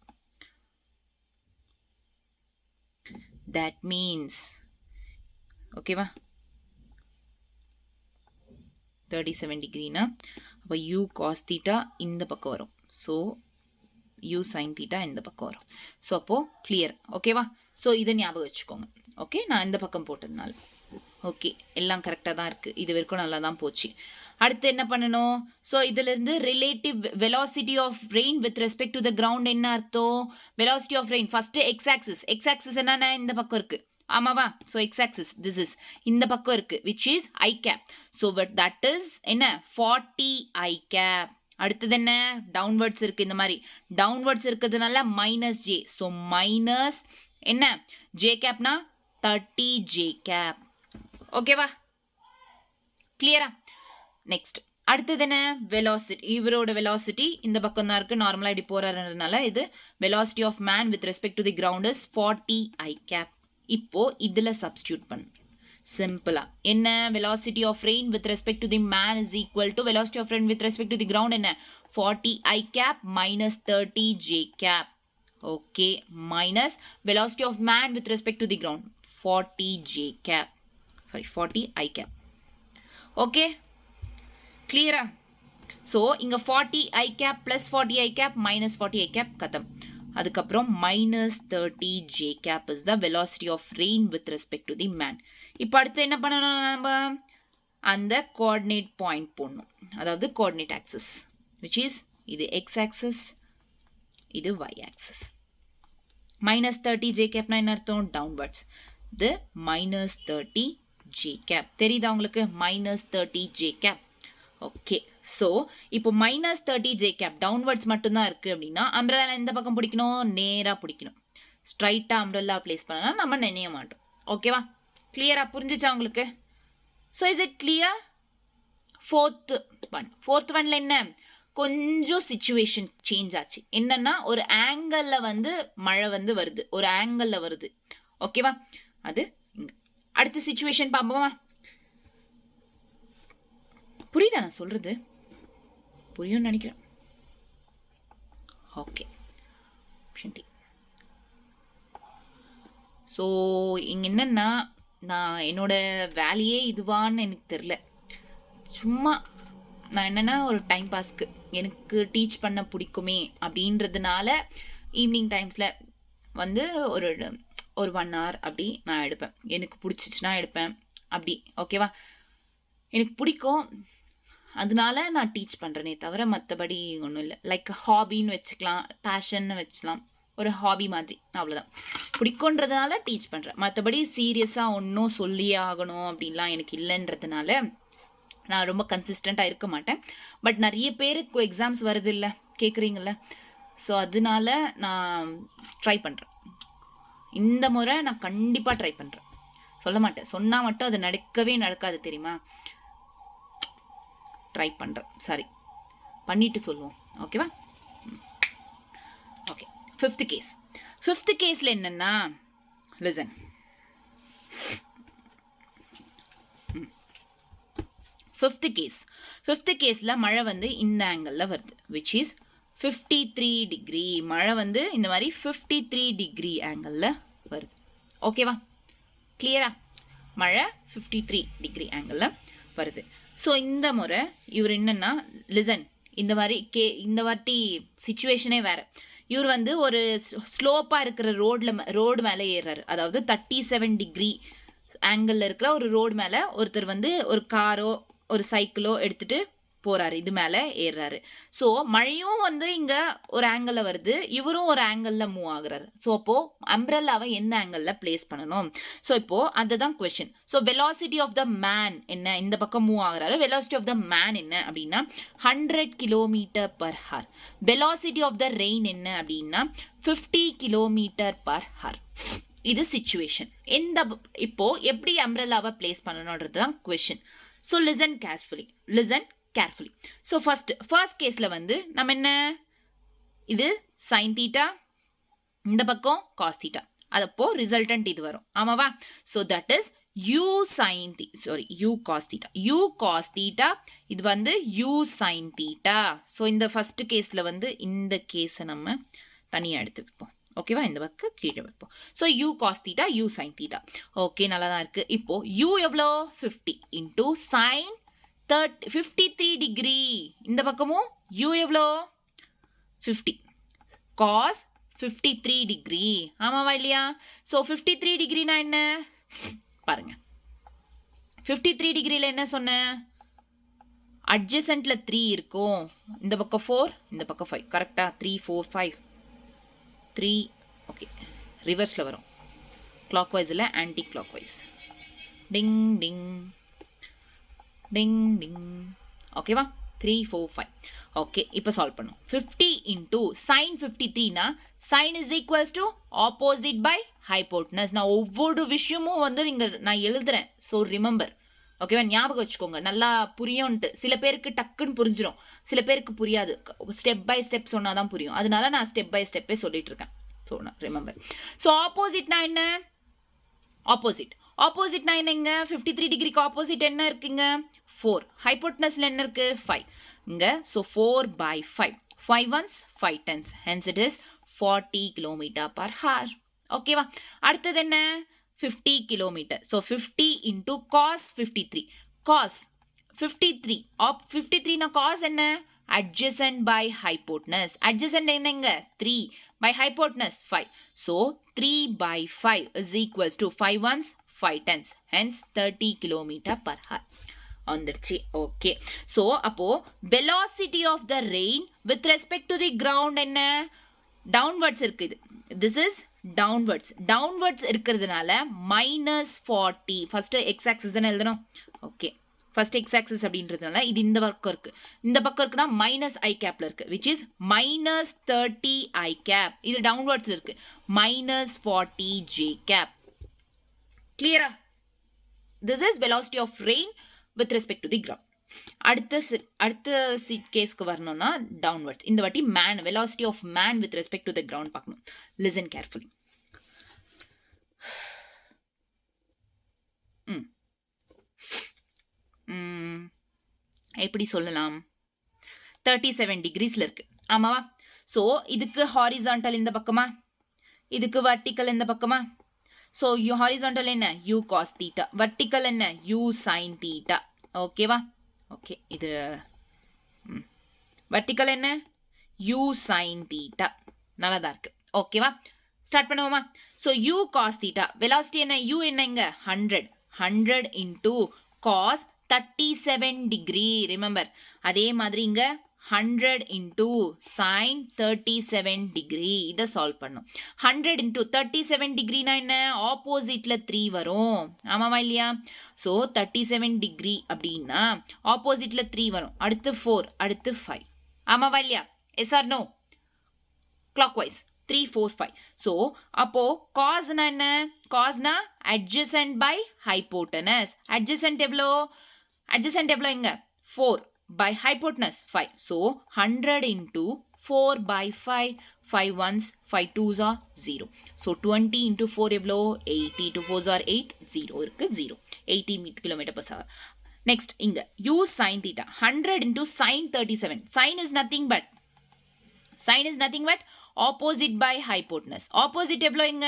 S1: that means ஓகேவா? 37 டிகிரினா அப்போ u cos theta இந்த பக்கம் வரும். ஸோ u sin theta இந்த பக்கம் வரும். ஸோ அப்போது கிளியர். ஓகேவா? ஸோ இதை ஞாபகம் வச்சுக்கோங்க. ஓகே, நான் இந்த பக்கம் போட்டதுனால ஓகே, எல்லாம் கரெக்டாக தான் இருக்குது. இது வரைக்கும் நல்லா தான் போச்சு. அடுத்து என்ன பண்ணணும்? ஸோ இதிலிருந்து relative velocity of rain with respect to the ground என்ன அர்த்தம்? Velocity of rain first x axis. X axis என்னென்ன? இந்த பக்கம் இருக்குது. ஆமாவா? So x axis this is இந்த பக்கம் இருக்குது, which is i cap. So but that is என்ன? 40 ஐ கேப். அடுத்தது என்ன? டவுன்வர்ட்ஸ் இருக்குது. இந்த மாதிரி டவுன்வர்ட்ஸ் இருக்கிறதுனால மைனஸ் ஜே. ஸோ மைனஸ் என்ன? ஜே கேப்னா 30 ஜே கேப். ஓகேவா? கிளியரா? நெக்ஸ்ட் அடுத்தது என்ன? வெலாசிட்டி. இவரோட வெலாசிட்டி இந்த பக்கம் தான் இருக்குது. நார்மலாக இப்படி போகிறதுனால இது velocity of man with respect to the ground is 40 I cap. இப்போ இதில் சப்ஸ்டியூட் பண்ணு. சிம்பிளா என்ன? Velocity of rain with respect to the man is equal to velocity of rain with respect to the ground என்ன? 40 I cap minus 30 J cap. Okay, minus velocity of man with respect to the ground 40 j cap. Sorry, 40 I cap. Okay, clear? So இங்க 40 I cap plus 40 I cap minus 40 I cap கதம். அதுக்கப்புறம் minus 30 j cap is the velocity of rain with respect to the man. இப்போ அடுத்து என்ன பண்ணணும் நம்ம? அந்த coordinate point போடணும். அதாவது coordinate axis, which is இது x axis, இது y axis. minus 30 j cap என்ன அர்த்தம்? downwards. the minus 30 j cap. தெரியுதா உங்களுக்கு? minus 30 j cap. Okay, so இப்போ மைனஸ் 30 ஜே கேப் டவுன்வர்ட்ஸ் மட்டும்தான் இருக்குது அப்படின்னா அம்ப்ரெல்லா எந்த பக்கம் பிடிக்கணும்? நேராக பிடிக்கணும். ஸ்ட்ரைட்டாக அம்ப்ரெல்லா ப்ளேஸ் பண்ணனா நம்ம நினைய மாட்டோம். ஓகேவா? கிளியராக புரிஞ்சிச்சா உங்களுக்கு? So is it clear? Fourth ஒன்ல என்ன? கொஞ்சம் சிச்சுவேஷன் சேஞ்ச் ஆச்சு. என்னன்னா ஒரு ஆங்கிளில் வந்து மழை வந்து வருது, ஒரு ஆங்கிளில் வருது. ஓகேவா? அது அடுத்த சிச்சுவேஷன் பார்ப்போமா? புரியுதா நான் சொல்றது? புரியும்னு நினைக்கிறேன். ஓகே, ஸோ இங்கே என்னன்னா நான் என்னோட வேலையே இதுவான்னு எனக்கு தெரில. சும்மா நான் என்னன்னா ஒரு டைம் பாஸ்க்கு எனக்கு டீச் பண்ண பிடிக்குமே அப்படின்றதுனால ஈவினிங் டைம்ஸில் வந்து ஒரு 1 hour அப்படி நான் எடுப்பேன். எனக்கு பிடிச்சிச்சுன்னா எடுப்பேன் அப்படி. ஓகேவா? எனக்கு பிடிக்கும், அதனால நான் டீச் பண்ணுறேனே தவிர மற்றபடி ஒன்றும் இல்லை. லைக் ஹாபின்னு வச்சுக்கலாம், பேஷன்னு வச்சுக்கலாம், ஒரு ஹாபி மாதிரி, அவ்வளோதான். பிடிக்குன்றதுனால டீச் பண்ணுறேன். மற்றபடி சீரியஸாக ஒன்றும் சொல்லியே ஆகணும் அப்படின்லாம் எனக்கு இல்லைன்றதுனால நான் ரொம்ப கன்சிஸ்டண்ட்டாக இருக்க மாட்டேன். பட் நிறைய பேருக்கு எக்ஸாம்ஸ் வருது இல்லை, கேட்குறீங்கள? ஸோ அதனால நான் ட்ரை பண்ணுறேன். இந்த முறை நான் கண்டிப்பாக ட்ரை பண்ணுறேன். சொல்ல மாட்டேன், சொன்னால் மட்டும் அது நடக்காது தெரியுமா? ட்ரை பண்ணுறேன், சாரி, பண்ணிட்டு சொல்லுவோம். ஓகேவா? ஓகே, ஃபிஃப்த் கேஸில் என்னென்னா, லிசன். ஃபிஃப்த் கேஸில் மழை வந்து இந்த ஆங்கிளில் வருது, விச் இஸ் 53 டிகிரி. மழை வந்து இந்த மாதிரி 53 டிகிரி ஆங்கிளில் வருது. ஓகேவா? கிளியரா? மழை 53 டிகிரி ஆங்கிளில் வருது. ஸோ இந்த முறை இவர் என்னன்னா, லிசன், இந்த வாட்டி சிச்சுவேஷனே வேறு. இவர் வந்து ஒரு ஸ்லோப்பாக இருக்கிற ரோடு மேலே ஏறுறாரு. அதாவது 37 டிகிரி ஆங்கிளில் இருக்கிற ஒரு ரோடு மேலே ஒருத்தர் வந்து ஒரு காரோ ஒரு சைக்கிளோ எடுத்துகிட்டு போகிறாரு, இது மேலே ஏறுறாரு. ஸோ மழையும் வந்து இங்கே ஒரு ஆங்கிளில் வருது, இவரும் ஒரு ஆங்கிளில் மூவ் ஆகுறாரு. ஸோ அப்போது அம்ப்ரெல்லாவை எந்த ஆங்கிளில் பிளேஸ் பண்ணணும்? ஸோ இப்போது அதுதான் question. So velocity of the man என்ன? இந்த பக்கம் மூவ் ஆகுறாரு. வெலாசிட்டி ஆஃப் த மேன் என்ன அப்படின்னா 100 km/h. Velocity of the rain என்ன அப்படின்னா 50 km/h. இது சிச்சுவேஷன். இப்போ எப்படி அம்ப்ரெல்லாவை பிளேஸ் பண்ணணுன்றது தான் question. So listen carefully. So first கேஸில் வந்து நம்ம என்ன, இது சைன் தீட்டா, இந்த பக்கம் காஸ் தீட்டா, அதப்போ ரிசல்டன்ட் இது வரும். ஆமாவா? So that is u cos theta, இது வந்து u sin theta. ஸோ இந்த ஃபர்ஸ்ட் கேஸில் வந்து இந்த கேஸை நம்ம தனியாக எடுத்து வைப்போம். ஓகேவா? இந்த பக்கம் கீழே வைப்போம். So u cos theta, u sin theta. Okay, நல்லா தான் இருக்குது. இப்போது u எவ்வளோ? 50 இன்டூ சைன் 53 டிகிரி. இந்த பக்கமும் u எவ்வளோ? 50 cos 53 டிகிரி. ஆமாவா இல்லையா? ஸோ 53 டிகிரினா என்ன பாருங்க. 53 டிகிரியில் என்ன சொன்னேன்? அட்ஜசன்ட்ல 3 இருக்கும், இந்த பக்கம் 4, இந்த பக்கம் 5. கரெக்டா? 3 4 5 3. ஓகே, ரிவர்ஸில் வரும், கிளாக் வைஸ் இல்லை, ஆன்டி கிளாக் வைஸ். டிங் டிங் டிங் டிங். ஓகேவா? 3 4 5. ஓகே, இப்போ சால்வ் பண்ணும். 50 இன்டூ சைன் 53னா sine is equals to opposite by hypotenuse. நான் ஒவ்வொரு விஷயமும் வந்து நான் எழுதுறேன். So remember. ஓகேவா? ஞாபகம் வச்சுக்கோங்க, நல்லா புரியும்ன்ட்டு. சில பேருக்கு டக்குன்னு புரிஞ்சிடும், சில பேருக்கு புரியாது. ஸ்டெப் பை ஸ்டெப் சொன்னால் தான் புரியும். அதனால நான் ஸ்டெப் பை ஸ்டெப்பே சொல்லிட்டு இருக்கேன். So remember. ஸோ ஆப்போசிட்னா என்ன? ஆப்போசிட்னா என்னங்க? 53 டிகிரிக்கு ஆப்போசிட் என்ன இருக்குங்க? 4. ஹைபோட்னஸ்ல என்ன இருக்கு? 5. இங்க so 4/5. 5 ones 5 10s. Hence it is 40 km/h. ஓகேவா? அடுத்தது என்ன? 50 kilometer. So 50 into cos 53. Cos 53. 53 na cos enna? Adjacent by hypotenuse. Adjacent என்னங்க 3 by hypotenuse 5. So 3 by 5 is equals to 5 ones 5 tenths. Hence 30 kilometer per hour. வந்துருச்சு. Okay. So அப்போ velocity of the rain with respect to the ground என்ன? downwards இருக்குது. This is downwards இருக்கிறதுனால -40. First x axis தானே எழுதணும். Okay. First x axis அப்படின்றதுனால இது இந்த பக்கம் இருக்கு. இந்த பக்கம் இருக்குன்னா மைனஸ் ஐ கேப்ல இருக்கு, which is -30 i cap. இது டவுன்வர்ட்ஸ்ல இருக்கு, -40 j cap. கிளியரா? This is velocity of rain with respect to the ground. அடுத்த கேஸ்க்கு வரணும்னா டவுன்வர்ட்ஸ். இந்த வாட்டி man, velocity of man with respect to the ground பார்க்கணும். Listen carefully. எப்படி சொல்லலாம்? 37 டிகிரிஸ்ல இருக்கு. ஆமாவா? ஸோ இதுக்கு ஹாரிசான்டல் இந்த பக்கமா, இதுக்கு வர்டிக்கல் இந்த பக்கமா. ஸோ ஹாரிசான்டல் என்ன? u cos theta. வர்டிக்கல் என்ன? u sin theta. ஓகேவா? ஓகே. இது வர்டிக்கல் என்ன? u sin theta. நல்லா தான் இருக்கு. ஓகேவா? ஸ்டார்ட் பண்ணுவோமா? So u cos theta. Velocity என்ன? u என்ன இங்க? 100 into cos 37 degree. ரிமெம்பர், அதே மாதிரி இங்க 100 into sin 37 degree. இதை சால்வ் பண்ணும். 100 into 37 degree na என்ன? ஆப்போசிட்ல 3 வரும். ஆமாவா இல்லையா? ஸோ 37 degree அப்படின்னா ஆப்போசிட்ல 3 வரும். அடுத்து 4, அடுத்து 5. ஆமாவா இல்லையா? Yes or no? clockwise 3, 4, 5. So அப்போ காஸ்னா என்ன? காஸ்னா adjacent by hypotenuse. adjacent எவ்வளோ? adjacent எவ்வளோ இங்க? 4 by hypotenuse 5. So 100 into 4 by 5. 5 ones, 5 twos are 0. So 20 into 4 எவ்வளோ? 80. 2 fours are 8. 0 இருக்கு, 0. 80 kilometer per hour. Next இங்க u sin theta. 100 into sin 37. Sin is nothing but opposite by hypotenuse. Opposite எவ்வளோ இங்க?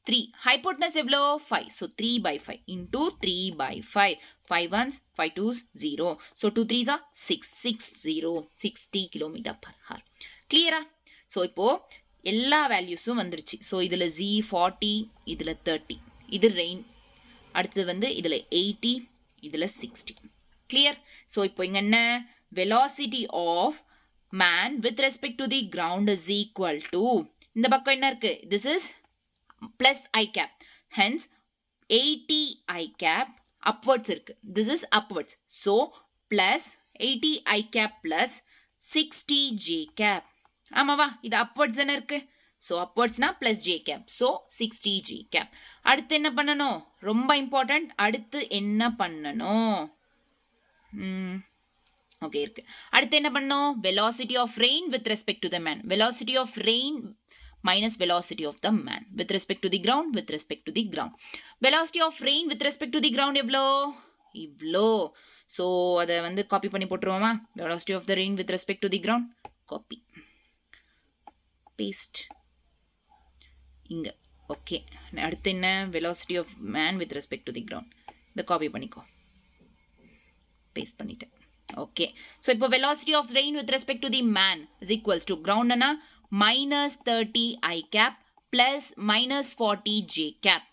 S1: 3. hypotenuse எவ்வளோ? 5. So 3 by 5 into 3 by 5. 5 ones, 5 twos, 0. So 2 threes are 6. 60 kilometer per hour. கிளியரா? So இப்போ எல்லா வேல்யூஸும் வந்துருச்சு. So இதில் z 40, இதில் 30. இது ரெயின். அடுத்தது வந்து இதில் 80, இதில் 60. கிளியர்? ஸோ இப்போ இங்கே என்ன? velocity of man with respect to the ground is equal to, இந்த பக்கம் என்ன இருக்கு? This is plus I cap. Hence 80 I cap upwards இருக்கு. This is upwards. So plus 80 I cap plus 60 J cap. ஆமாவா? இது upwards என்ன இருக்கு? So upwardsனா plus J cap. So 60 J cap. அடுத்து என்ன பண்ணணும்? ரொம்ப important. அடுத்து என்ன பண்ணணும்? ஓகே இருக்கு. அடுத்து என்ன பண்ணணும்? velocity of rain with respect to the man. velocity of rain minus velocity of the man with respect to the ground, with respect to the ground. velocity of rain with respect to the ground எவ்வளோ? இவ்வளோ. So அதை வந்து copy பண்ணி போட்டுருவோமா? velocity of the rain with respect to the ground, copy paste இங்க. Okay. அடுத்து என்ன? velocity of man with respect to the ground. இதை copy பண்ணிக்கோ, பேஸ்ட் பண்ணிட்டேன். ஓகே. ஸோ இப்போ velocity of rain with respect to the man is equals to ground என்ன? -30 I cap plus -40 J cap.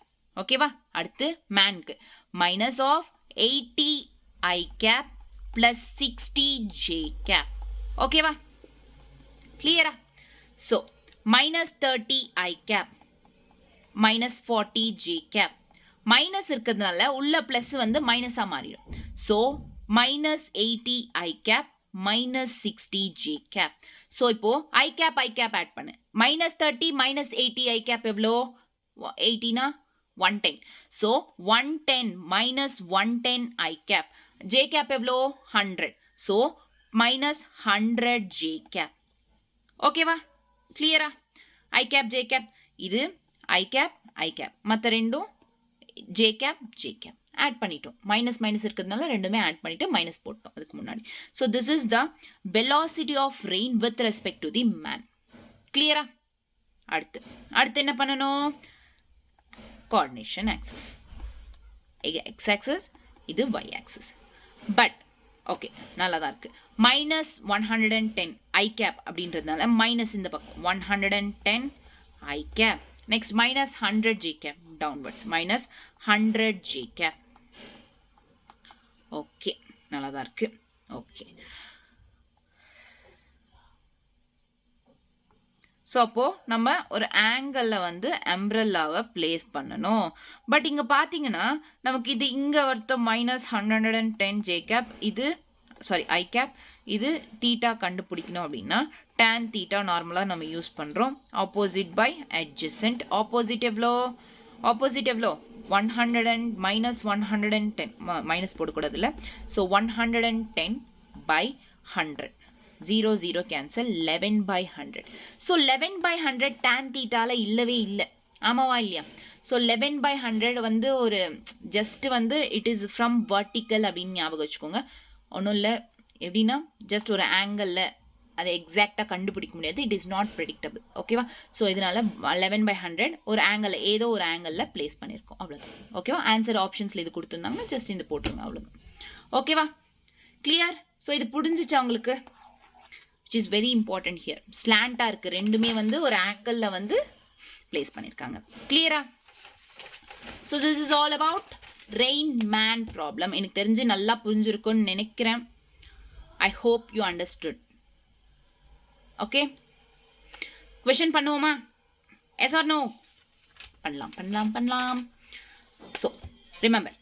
S1: ஓகேவா? அடுத்து மேனுக்கு minus of 80 I cap plus 60 J cap. ஓகேவா? கிளியரா? So -30 I cap -40 J cap. Minus இருக்கிறதுனால உள்ள plus வந்து மைனஸாக மாறிடும். So -80 I cap -60 J cap. So இப்போ I cap ஆட் பண்ணு. -30 -80 I cap எவ்வளோ? 80னா 110. So 110 -110 I cap. J cap எவ்வளோ? 100. So -100 J cap. ஓகேவா? கிளியரா? I cap J cap. இது I cap மற்ற ரெண்டும் J cap ஆட் பண்ணிட்டோம். மைனஸ் இருக்கிறதுனால ரெண்டுமே ஆட் பண்ணிட்டு மைனஸ் போட்டோம் அதுக்கு முன்னாடி. So this is the velocity of rain with respect to the man. கிளியரா? அடுத்து என்ன பண்ணணும்? coordination axis. X axis, இது y axis. But ஓகே நல்லா தான் இருக்கு. மைனஸ் 110 ஐ கேப் அப்படின்றதுனால மைனஸ் இந்த பக்கம் 110 I cap. Next minus 100 J cap downwards, minus 100 J cap. Okay நல்லா தான் இருக்கு. ஓகே ஸோ அப்போது நம்ம ஒரு ஆங்கிளில் வந்து அம்ப்ரெல்லாவை பிளேஸ் பண்ணணும். பட் இங்கே பார்த்தீங்கன்னா நமக்கு இது இங்கே ஒருத்த மைனஸ் 110 ஜே கேப், இது சாரி ஐ கேப், இது தீட்டா கண்டுபிடிக்கணும் அப்படின்னா tan தீட்டா நார்மலாக நம்ம யூஸ் பண்ணுறோம். Opposite by adjacent. ஆப்போசிட் எவ்வளோ? ஆப்போசிட் எவ்வளோ? 100 மைனஸ் 110 மைனஸ் போடக்கூடாது இல்லை. So 110 by 100. 0 0 cancel. 11 by 100. So 11 by 100 tan தீட்டால இல்லவே இல்லை, ஆமாவா இல்லையா? ஸோ 11 by 100 வந்து ஒரு ஜஸ்ட் வந்து இட் இஸ் ஃப்ரம் வர்டிக்கல் அப்படின்னு ஞாபகம் வச்சுக்கோங்க. ஒன்றும் இல்லை, எப்படின்னா ஜஸ்ட் ஒரு ஆங்கிளில் அதை எக்ஸாக்டாக கண்டுபிடிக்க முடியாது. It is not predictable. ஓகேவா? ஸோ இதனால் 11 by 100 ஒரு ஆங்கிளில் ஏதோ ஒரு ஆங்கிளில் பிளேஸ் பண்ணியிருக்கோம், அவ்வளோதான். ஓகேவா? ஆன்சர் ஆப்ஷன்ஸில் இது கொடுத்துருந்தாங்கன்னா ஜஸ்ட் இந்த போட்டுருங்க, அவ்வளோதான். ஓகேவா? கிளியர்? ஸோ இது புரிஞ்சிச்சா உங்களுக்கு? which is very important here. ஸ்லாண்டா இருக்கு, ரெண்டுமே வந்து ஒரு ஆங்கிள்ல வந்து பிளேஸ் பண்ணிருக்காங்க. கிளியரா? so this is all about rain man problem. எனக்கு தெரிஞ்சு நல்லா புரிஞ்சிருக்கும்னு நினைக்கிறேன். I hope you understood. Okay, question பண்ணுவோமா? yes or no? பண்ணலாம். so remember,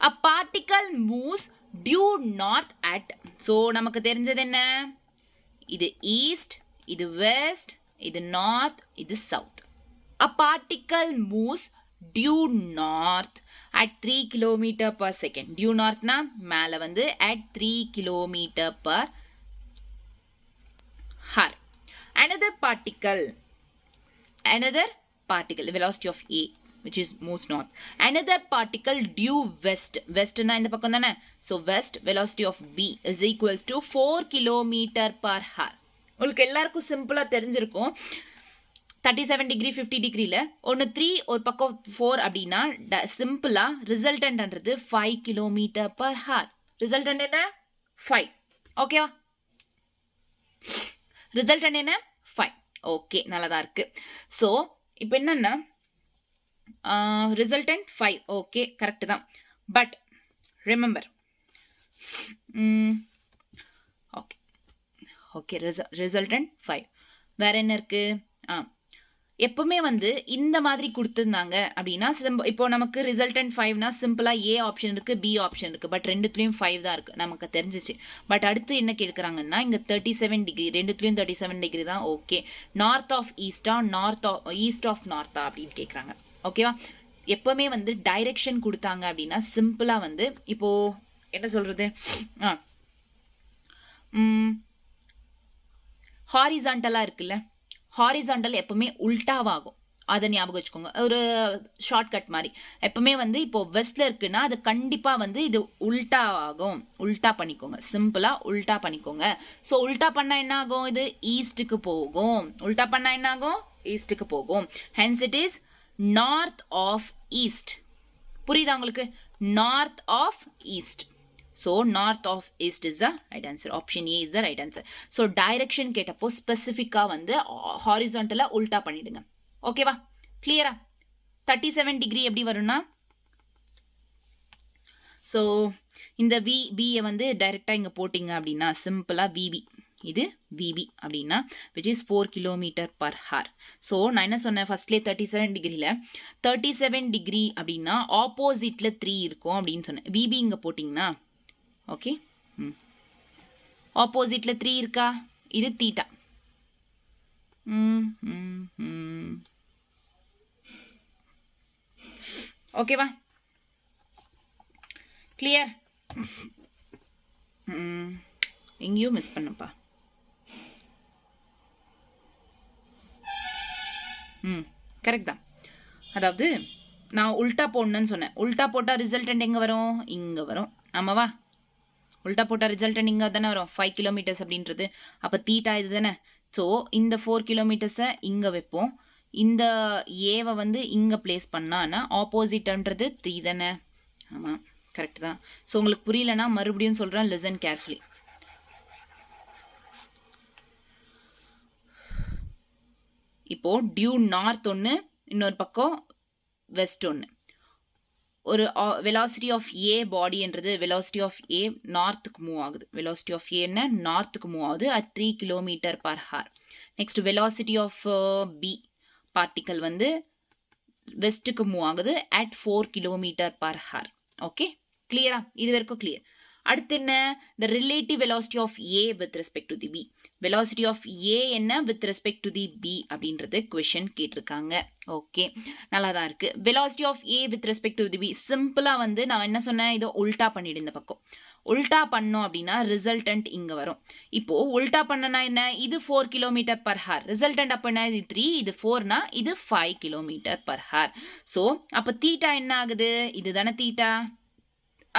S1: a particle moves due north at, so நமக்கு தெரிஞ்சது என்ன? இது ஈஸ்ட், இது வெஸ்ட், இது நார்த், இது south. A particle moves due north at 3 km per second. Due north na மேல வந்து at 3 km per hour. Another particle, velocity of A, which is moves north. Another particle due west. West na இந்த பக்கம் தானே. So west, velocity of B is equals to 4 km per hour. உங்களுக்கு எல்லாருக்கும் சிம்பிளா தெரிஞ்சிருக்கும். 37 degree 50 டிகிரியில் ஒன்று 3 ஒரு பக்கம் 4 அப்படின்னா சிம்பிளா ரிசல்டன்ட்ன்றது 5 km per hour. ரிசல்டன்ட் என்ன? 5. ஓகேவா? ரிசல்டன்ட் என்ன? 5. ஓகே, நல்லதா இருக்கு. ஸோ இப்போ என்னன்னா ரிசல்டன்ட் 5. ஓகே, கரெக்ட் தான். But remember, okay resultant 5. வேற என்ன இருக்கு? எப்பவுமே வந்து இந்த மாதிரி கொடுத்துருந்தாங்க அப்படின்னா இப்போ நமக்கு ரிசல்டன்ட் 5னா சிம்பிளா ஏ ஆப்ஷன் இருக்கு, பி ஆப்ஷன் இருக்கு. பட் ரெண்டுத்துலயும் 5 தான் இருக்கு, நமக்கு தெரிஞ்சிச்சு. பட் அடுத்து என்ன கேட்குறாங்கன்னா இங்க 37 டிகிரி, ரெண்டுத்துலயும் 37 டிகிரி தான். ஓகே, நார்த் ஆஃப் ஈஸ்டா, ஈஸ்ட் ஆஃப் நார்த்தா அப்படின்னு கேட்குறாங்க. ஓகேவா? எப்பவுமே வந்து டைரக்ஷன் கொடுத்தாங்க அப்படின்னா சிம்பிளா வந்து இப்போ என்ன சொல்றது, ஹாரிசான்டலா இருக்குல்ல, ஹாரிசான்டல் எப்பவுமே உல்டாவாகும், அதை ஞாபகம் வச்சுக்கோங்க. ஒரு ஷார்ட்கட் மாதிரி எப்பவுமே வந்து இப்போ வெஸ்ட்ல இருக்குன்னா அது கண்டிப்பா வந்து இது உல்டா ஆகும். உல்டா பண்ணிக்கோங்க, சிம்பிளா உல்டா பண்ணிக்கோங்க. ஸோ உல்டா பண்ணா என்ன ஆகும்? இது ஈஸ்டுக்கு போகும். உல்டா பண்ணா என்ன ஆகும்? ஈஸ்டுக்கு போகும். Hence it is north of east. புரியுதா உங்களுக்கு? North of east. So north of east is the right answer. Option A is the right answer. So direction கேட்டப்போ ஸ்பெசிஃபிக்காக வந்து ஹாரிசான்டலாக உல்டா பண்ணிடுங்க. ஓகேவா? கிளியரா? 37 டிகிரி எப்படி வரும்னா, ஸோ இந்த பியை வந்து டைரெக்டாக இங்கே போட்டிங்க அப்படின்னா சிம்பிளாக விபி, இது விபி அப்படின்னா which is 4 km per hour. So நான் என்ன சொன்னேன் ஃபர்ஸ்ட்லேயே 37 டிகிரியில் 37 டிகிரி அப்படின்னா ஆப்போசிட்டில் 3 இருக்கும் அப்படின்னு சொன்னேன். விபி இங்கே போட்டிங்கன்னா ஓகே, ஆப்போசிட்டில் 3 இருக்கா? இது தீட்டா. ஓகேவா? கிளியர்? எங்கேயும் மிஸ் பண்ணப்பா. கரெக்ட் தான். அதாவது நான் உல்டா போடணும்னு சொன்னேன். உல்டா போட்டால் ரிசல்டன்ட் எங்கே வரும்? இங்கே வரும். ஆமாவா? உல்டா போட்டால் ரிசல்டன்ட் இங்கே தானே வரும், 5 கிலோமீட்டர்ஸ் அப்படின்றது. அப்போ தீட்டா இது தானே. ஸோ இந்த 4 கிலோமீட்டர்ஸை இங்கே வைப்போம், இந்த ஏவை வந்து இங்கே பிளேஸ் பண்ணான்னா ஆப்போசிட்ன்றது 3 தானே? ஆமாம், கரெக்ட் தான். ஸோ உங்களுக்கு புரியலன்னா மறுபடியும் சொல்கிறேன், லிசன் கேர்ஃபுல்லி. இப்போது டியூ நார்த் ஒன்று, இன்னொரு பக்கம் வெஸ்ட் ஒன்று. ஒரு வெலாசிட்டி ஆஃப் ஏ பாடின்றது வெலாசிட்டி ஆஃப் ஏ நார்த்துக்கு மூவ் ஆகுது. வெலாசிட்டி ஆஃப் ஏன்னா நார்த்துக்கு மூவ் ஆகுது at 3 km/h. Next velocity of B particle வந்து வெஸ்ட்டுக்கு மூவ் ஆகுது அட் 4 km/h. ஓகே, கிளியரா? இது வரைக்கும் கிளியர். அடுத்து என்ன? the relative velocity of A with respect to the B. velocity of A என்ன with respect to the B அப்படின்றது question கேட்டிருக்காங்க. ஓகே, நல்லா தான் இருக்கு. velocity of A with respect to the B சிம்பிளா வந்து நான் என்ன சொன்னேன், இதை உல்டா பண்ணிடு. இந்த பக்கம் உல்டா பண்ணோம் அப்படின்னா ரிசல்டன்ட் இங்க வரும். இப்போ உல்டா பண்ணனா என்ன, இது 4 km/h, ரிசல்டன்ட் அப்ப என்ன, இது 3, இது 4னா இது 5 km/h. ஸோ அப்ப தீட்டா என்ன ஆகுது, இதுதானே தீட்டா,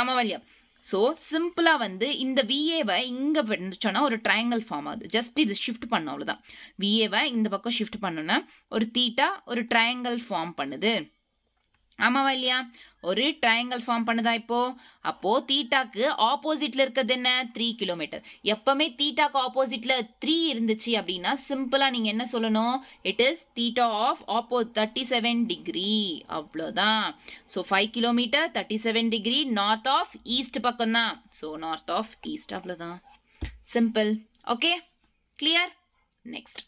S1: ஆமாவா இல்லையா? ஸோ சிம்பிளாக வந்து இந்த விஏவை இங்கே வச்சோன்னா ஒரு ட்ரையாங்கல் ஃபார்ம் ஆகுது. ஜஸ்ட் இது ஷிஃப்ட் பண்ணும், அவ்வளோதான். விஏவை இந்த பக்கம் ஷிஃப்ட் பண்ணோன்னா ஒரு தீட்டா ஒரு ட்ரையாங்கல் ஃபார்ம் பண்ணுது. ஆமாவா இல்லையா? ஒரு ட்ரையாங்கல் ஃபார்ம் பண்ணுதா இப்போ? அப்போ தீட்டாக்கு ஆப்போசிட்ல இருக்கிறது என்ன, 3 கிலோமீட்டர். எப்பவுமே தீட்டாக்கு ஆப்போசிட்ல 3 இருந்துச்சு அப்படின்னா சிம்பிளா நீங்க என்ன சொல்லணும், it is theta of 37 degree, அவ்வளோதான். So 5 kilometer 37 degree north of east பக்கம் தான். ஸோ நார்த் ஆஃப் ஈஸ்ட், அவ்வளோதான். சிம்பிள். Okay, clear? நெக்ஸ்ட்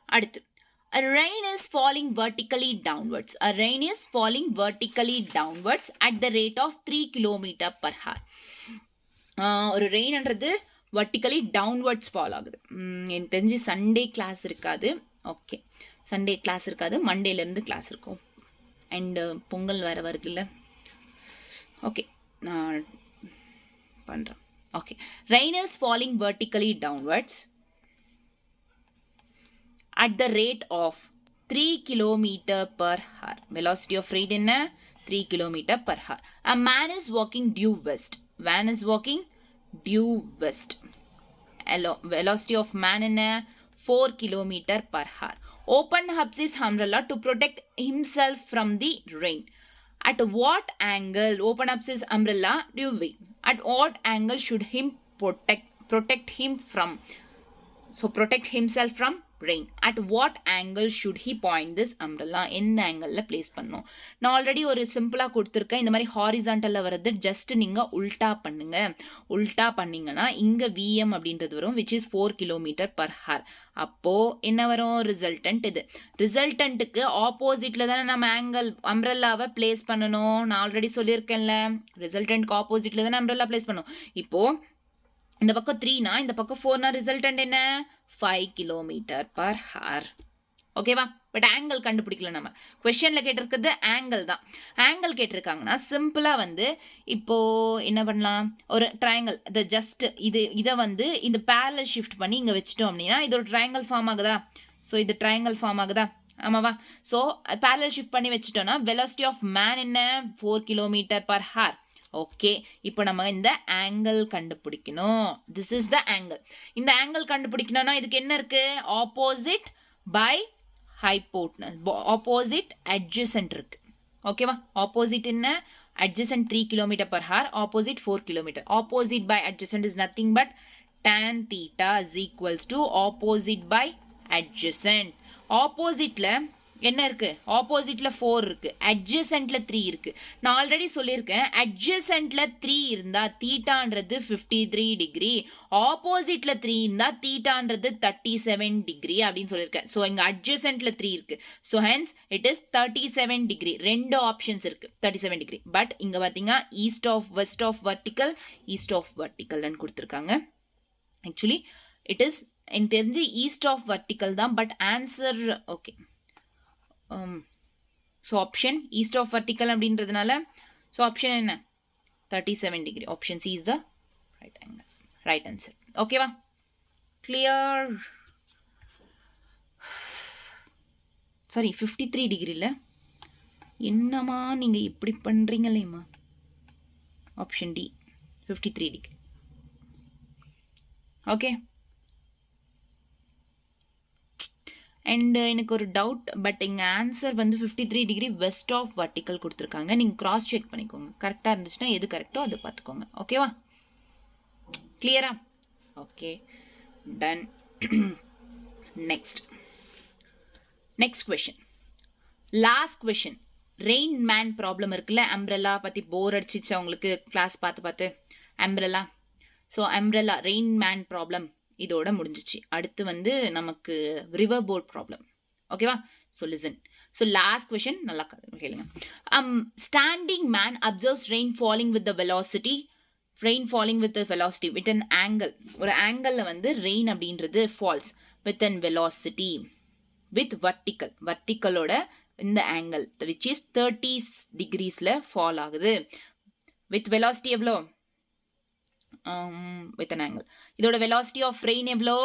S1: அடுத்து, a rain is falling vertically downwards. A rain is falling vertically downwards at the rate of 3 km/h. ஒரு ரெயின்ன்றது vertically downwards fall ஆகுது. எனக்கு தெரிஞ்சு Sunday class இருக்காது. Okay, Sunday class இருக்காது, மண்டேலேருந்து class இருக்கும். And Pongal வேறு வருது இல்லை? ஓகே, நான் பண்ணுறேன். Okay, rain is falling vertically downwards at the rate of 3 km/h. Velocity of rain in 3 km/h. A man is walking due west. Van is walking due west. Velocity of man in 4 km/h. Open up his umbrella to protect himself from the rain. At what angle? Open up his umbrella. Due wait. At what angle should him protect him from? So protect himself from rain. At what angle should he point this umbrella? எந்த ஆங்கிளில் place பண்ணும்? நான் already ஒரு சிம்பிளாக கொடுத்துருக்கேன். இந்த மாதிரி ஹாரிசான்டலில் வர்றது ஜஸ்ட் நீங்கள் உல்டா பண்ணுங்க. உல்டா பண்ணிங்கன்னா இங்கே விஎம் அப்படின்றது வரும், விச் இஸ் 4 km/h. அப்போது என்ன வரும், ரிசல்டன்ட். இது ரிசல்டன்ட்டுக்கு ஆப்போசிட்டில் தானே நம்ம ஆங்கிள் அம்ப்ரெல்லாவை பிளேஸ் பண்ணணும். நான் ஆல்ரெடி சொல்லியிருக்கேன்ல, ரிசல்டன்ட்க்கு ஆப்போசிட்டில் தானே அம்ப்ரெல்லா பிளேஸ் பண்ணும். இப்போது இந்த பக்கம் 3னா இந்த பக்கம் 4னா ரிசல்டன்ட் என்ன, 5 km/h. ஓகேவா? பட் ஆங்கிள் கண்டுபிடிக்கல. நம்ம கொஸ்டின்ல கேட்டிருக்கிறது ஆங்கிள் தான். ஆங்கிள் கேட்டிருக்காங்கன்னா சிம்பிளா வந்து இப்போ என்ன பண்ணலாம், ஒரு ட்ரையாங்கிள் இதை ஜஸ்ட் இதை வந்து இந்த பேரலல் ஷிஃப்ட் பண்ணி இங்கே வச்சுட்டோம் அப்படின்னா இது ஒரு ட்ரையாங்கிள் ஃபார்ம் ஆகுதா? ஸோ இது ட்ரையாங்கிள் ஃபார்ம் ஆகுதா? ஆமாவா? ஸோ பேரலல் ஷிஃப்ட் பண்ணி வச்சுட்டோம்னா வெலாசிட்டி ஆஃப் மேன் என்ன, 4 km/h. ஓகே, இப்போ நம்ம இந்த ஆங்கிள் கண்டுபிடிக்கணும். This is the angle. இந்த ஆங்கிள் கண்டுபிடிக்கணும்னா இதுக்கு என்ன இருக்கு, opposite by hypotenuse, opposite adjacent இருக்கு. ஓகேவா? ஆப்போசிட் என்ன, adjacent 3 km/h, opposite 4 km. Opposite by adjacent is nothing but tan theta is equals to opposite by adjacent. Oppositeல என்ன இருக்கு, ஆப்போசிட்ல 4 இருக்கு, அட்ஜசன்ட்ல 3 இருக்கு. நான் ஆல்ரெடி சொல்லியிருக்கேன், அட்ஜசன்ட்ல 3 இருந்தா தீட்டான்றது 53 டிகிரி, ஆப்போசிட்ல 3 இருந்தா தீட்டான்றது 37 டிகிரி அப்படின்னு சொல்லியிருக்கேன். ஸோ இங்க அட்ஜசன்ட்ல 3 இருக்கு. So hence it is 37 degree. ரெண்டு ஆப்ஷன்ஸ் இருக்கு 37 டிகிரி. பட் இங்க பாத்தீங்கன்னா east of west of vertical, east of வர்டிக்கல்னு கொடுத்துருக்காங்க. ஆக்சுவலி இட் இஸ் எனக்கு தெரிஞ்சு ஈஸ்ட் ஆஃப் வர்டிக்கல் தான், but answer okay. So option east of vertical அப்படின்றதுனால ஸோ ஆப்ஷன் என்ன, 37 degree. Option C is the right answer. ஓகேவா? கிளியர்? சாரி 53 டிகிரியில் என்னம்மா நீங்கள் இப்படி பண்ணுறீங்களேம்மா. Option D 53 degree. Okay, and எனக்கு ஒரு டவுட், பட் இங்கே ஆன்சர் வந்து 53 டிகிரி வெஸ்ட் ஆஃப் வர்டிக்கல் கொடுத்துருக்காங்க. நீங்கள் கிராஸ் செக் பண்ணிக்கோங்க. கரெக்டாக இருந்துச்சுன்னா எது கரெக்டோ அதை பார்த்துக்கோங்க. ஓகேவா? கிளியரா? Okay, done. Next question, last question. Rain man problem இருக்குல்ல, அம்ப்ரெல்லா பற்றி போர் அடிச்சிச்சு அவங்களுக்கு கிளாஸ் பார்த்து umbrella. So umbrella rain man problem இதோட முடிஞ்சிச்சு. அடுத்து வந்து நமக்கு ரிவர் போட் ப்ராப்ளம். ஓகேவா? So listen. So last question நல்லா கேளுங்க. Standing man observes rain falling with the velocity, rain falling with velocity with an angle. ஒரு ஆங்கிளில் வந்து ரெயின் அப்படின்றது falls with an velocity with வர்டிக்கலோட இந்த ஆங்கிள் விச் இஸ் 30 டிகிரிஸில் ஃபால் ஆகுது. வித் வெலாசிட்டி எவ்வளோ? With an angle. இதோட வெலாசிட்டி ஆஃப் ரெயின் எவ்வளோ?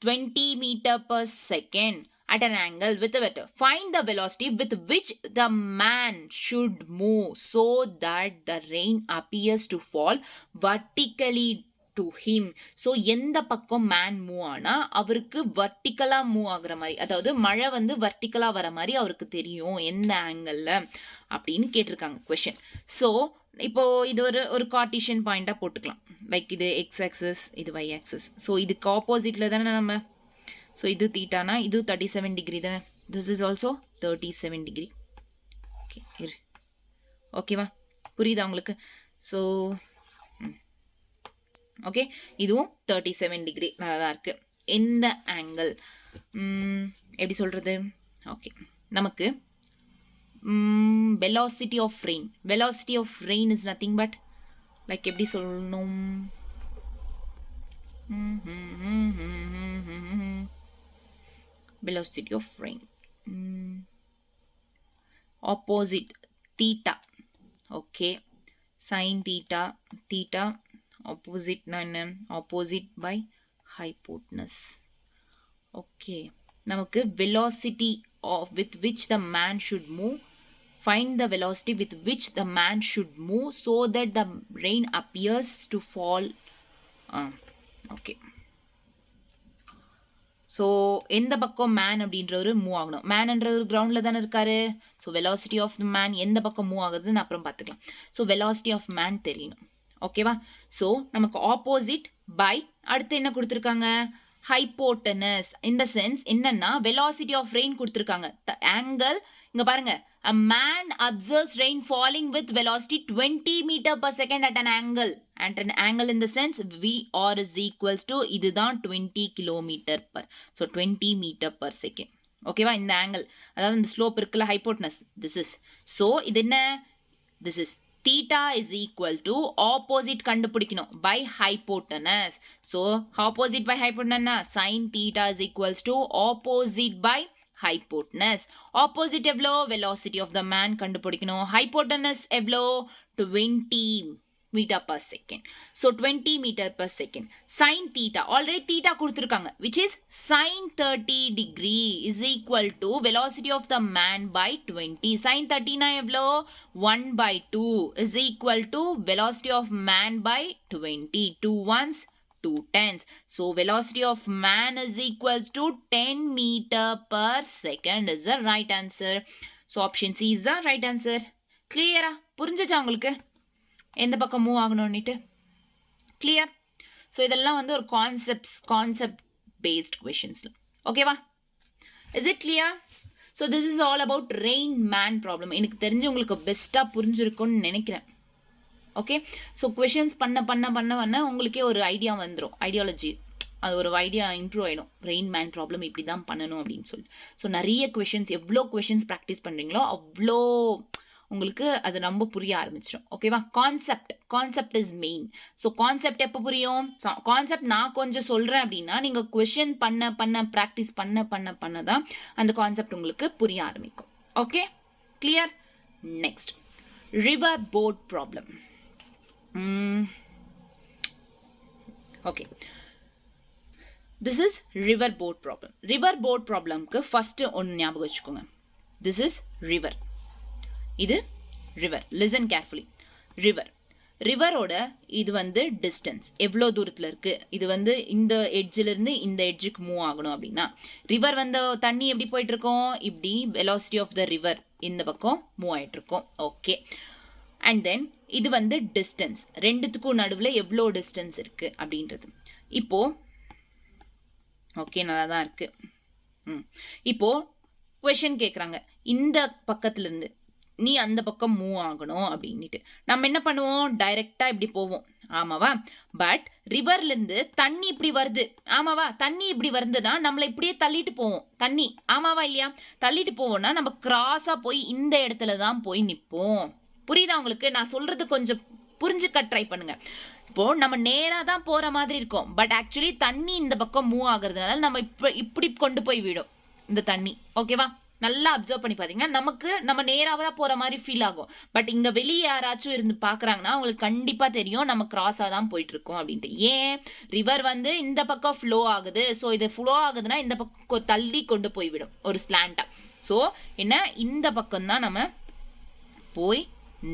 S1: 20 meter per second at an angle with the vector. Find the velocity with which the man should move so that the rain appears to fall vertically to him. So எந்த பக்கம் man move ஆனா அவருக்கு வர்டிக்கலா move ஆகுற மாதிரி, அதாவது மழை வந்து வர்டிக்கலா வர மாதிரி அவருக்கு தெரியும் எந்த ஆங்கிள் அப்படின்னு கேட்டிருக்காங்க கொஸ்டின். ஸோ இப்போ இது ஒரு கார்டீஷியன் பாயிண்டா போட்டுக்கலாம். லைக் இது எக்ஸ் ஆக்சிஸ், இது ஒய் ஆக்சிஸ். ஸோ இதுக்கு ஆப்போசிட்ல தானே நம்ம. ஸோ இது தீட்டானா இது 37 டிகிரி தானே. This is also 37 degree. Okay, ஓகேவா? புரியுதா உங்களுக்கு? ஸோ ஓகே, இதுவும் 37 டிகிரி நல்லா தான் இருக்கு. எந்த ஆங்கிள் எப்படி சொல்றது? ஓகே, நமக்கு velocity of rain is nothing but like எப்படி சொல்லணும்? velocity of rain opposite theta. okay, sin theta opposite opposite by hypotenuse. okay, நமக்கு velocity of with which the man should move, find the velocity with which the man should move so that the rain appears to fall. okay, so எந்த பக்கம் man அப்படின்றவர் move ஆகணும். மேன்ன்றவர் கிரவுண்டில் தானே இருக்காரு. So velocity of the man எந்த பக்கம் move ஆகுதுன்னு அப்புறம் பார்த்துக்கலாம். ஸோ வெலாசிட்டி ஆஃப் மேன் தெரியணும். ஓகேவா? ஸோ நமக்கு ஆப்போசிட் பை அடுத்து என்ன கொடுத்துருக்காங்க? ஹைப்போட்டனஸ். இந்த சென்ஸ் என்னன்னா வெலாசிட்டி ஆஃப் ரெயின் கொடுத்துருக்காங்க. ஆங்கிள் இங்க பாருங்க, a man observes rain falling with velocity 20 meter per second at an angle in the sense VR is equals to இதுதான் 20 kilometer per, so 20 meter per second. ஓகேவா? இந்த angle அதாவது இந்த slope இருக்குல்ல, hypotenuse, this is. so இது என்ன? this is theta is equal to opposite கண்டுபிடிக்கணும் by hypotenuse. so opposite by hypotenuse sin theta is equals to opposite by hypotenuse. opposite எவ்வளோ? velocity of the man கண்டுபிடிக்கணும். hypotenuse எவ்வளோ? 20 meter per second. so 20 meter per second. sin theta already theta கொடுத்துருக்காங்க which is sin 30 degree is equal to velocity of the man by 20. sin 30 na எவ்வளோ? 1 by 2 is equal to velocity of man by 20. 2 ones 2 tens. so velocity of man is equals to 10 meter per second is the right answer. so option C is the right answer. clear? புரிஞ்சுச்சா உங்களுக்கு எந்த பக்கம் move ஆகணும்னுட்டு? Clear? So இதெல்லாம் வந்து ஒரு concept based கொஷின்ஸ்ல. ஓகேவா? Is it clear? So this is all about rain man problem. எனக்கு தெரிஞ்சு உங்களுக்கு பெஸ்ட்டாக புரிஞ்சிருக்கும்னு நினைக்கிறேன். ஓகே, ஸோ கொஷின்ஸ் பண்ண உங்களுக்கே ஒரு ஐடியா வந்துடும். ஐடியாலஜி அது ஒரு ஐடியா இம்ப்ரூவ் ஆகிடும். ரெயின் மேன் ப்ராப்ளம் இப்படி தான் பண்ணணும் அப்படின்னு சொல்லி. ஸோ நிறைய கொஷின்ஸ், எவ்வளோ கொஷின்ஸ் ப்ராக்டிஸ் பண்ணுறீங்களோ அவ்வளோ உங்களுக்கு அது ரொம்ப புரிய ஆரம்பிச்சிடும். ஓகேவா? Concept is main. So concept எப்போ புரியும்? கான்செப்ட் நான் கொஞ்சம் சொல்கிறேன் அப்படின்னா நீங்கள் கொஷின் பண்ண ப்ராக்டிஸ் பண்ண தான் அந்த கான்செப்ட் உங்களுக்கு புரிய ஆரம்பிக்கும். Okay, clear? Next, river boat problem. Okay, this is river boat problem. River boat ப்ராப்ளம்க்கு ஃபஸ்ட்டு ஒன்று ஞாபகம் வச்சுக்கோங்க. This is river. இது ரிவர். Listen carefully. ரிவர். ரிவரோட இது வந்து டிஸ்டன்ஸ் எவ்வளோ தூரத்தில் இருக்குது, இது வந்து இந்த எட்ஜிலிருந்து இந்த எட்ஜுக்கு மூவ் ஆகணும் அப்படின்னா ரிவர் வந்து தண்ணி எப்படி போயிட்டுருக்கோம், இப்படி வெலாசிட்டி ஆஃப் த ரிவர் இந்த பக்கம் மூவ் ஆகிட்டுருக்கோம். ஓகே, அண்ட் தென் இது வந்து டிஸ்டன்ஸ், ரெண்டுத்துக்கும் நடுவில் எவ்வளோ டிஸ்டன்ஸ் இருக்குது அப்படின்றது. இப்போது ஓகே நல்லா தான் இருக்குது. இப்போது கொஷின் கேட்குறாங்க, இந்த பக்கத்துலேருந்து நீ அந்த பக்கம் மூவ் ஆகணும் அப்படின்ட்டு நம்ம என்ன பண்ணுவோம், டைரெக்டாக இப்படி போவோம் ஆமாவா. பட் ரிவர்லேருந்து தண்ணி இப்படி வருது ஆமாவா, தண்ணி இப்படி வருதுன்னா நம்மளை இப்படியே தள்ளிட்டு போவோம் தண்ணி ஆமாவா இல்லையா. தள்ளிட்டு போவோம்னா நம்ம கிராஸாக போய் இந்த இடத்துல தான் போய் நிற்போம். புரியுதா உங்களுக்கு? நான் சொல்றது கொஞ்சம் புரிஞ்சுக்க ட்ரை பண்ணுங்க. இப்போ நம்ம நேராக தான் போகிற மாதிரி இருக்கும், பட் ஆக்சுவலி தண்ணி இந்த பக்கம் மூவ் ஆகுறதுனால நம்ம இப்படி கொண்டு போய் விடும் இந்த தண்ணி. ஓகேவா, நல்லா அப்சர்வ் பண்ணி பார்த்தீங்கன்னா நமக்கு நம்ம நேராக தான் போகிற மாதிரி ஃபீல் ஆகும். பட் இங்கே வெளியே யாராச்சும் இருந்து பார்க்குறாங்கன்னா அவங்களுக்கு கண்டிப்பாக தெரியும் நம்ம கிராஸாக தான் போயிட்டுருக்கோம் அப்படின்ட்டு. ஏன், ரிவர் வந்து இந்த பக்கம் ஃப்ளோ ஆகுது. ஸோ இது ஃப்ளோ ஆகுதுன்னா இந்த பக்கம் தள்ளி கொண்டு போய்விடும் ஒரு ஸ்லாண்டாக. ஸோ என்ன, இந்த பக்கம் தான் நம்ம போய்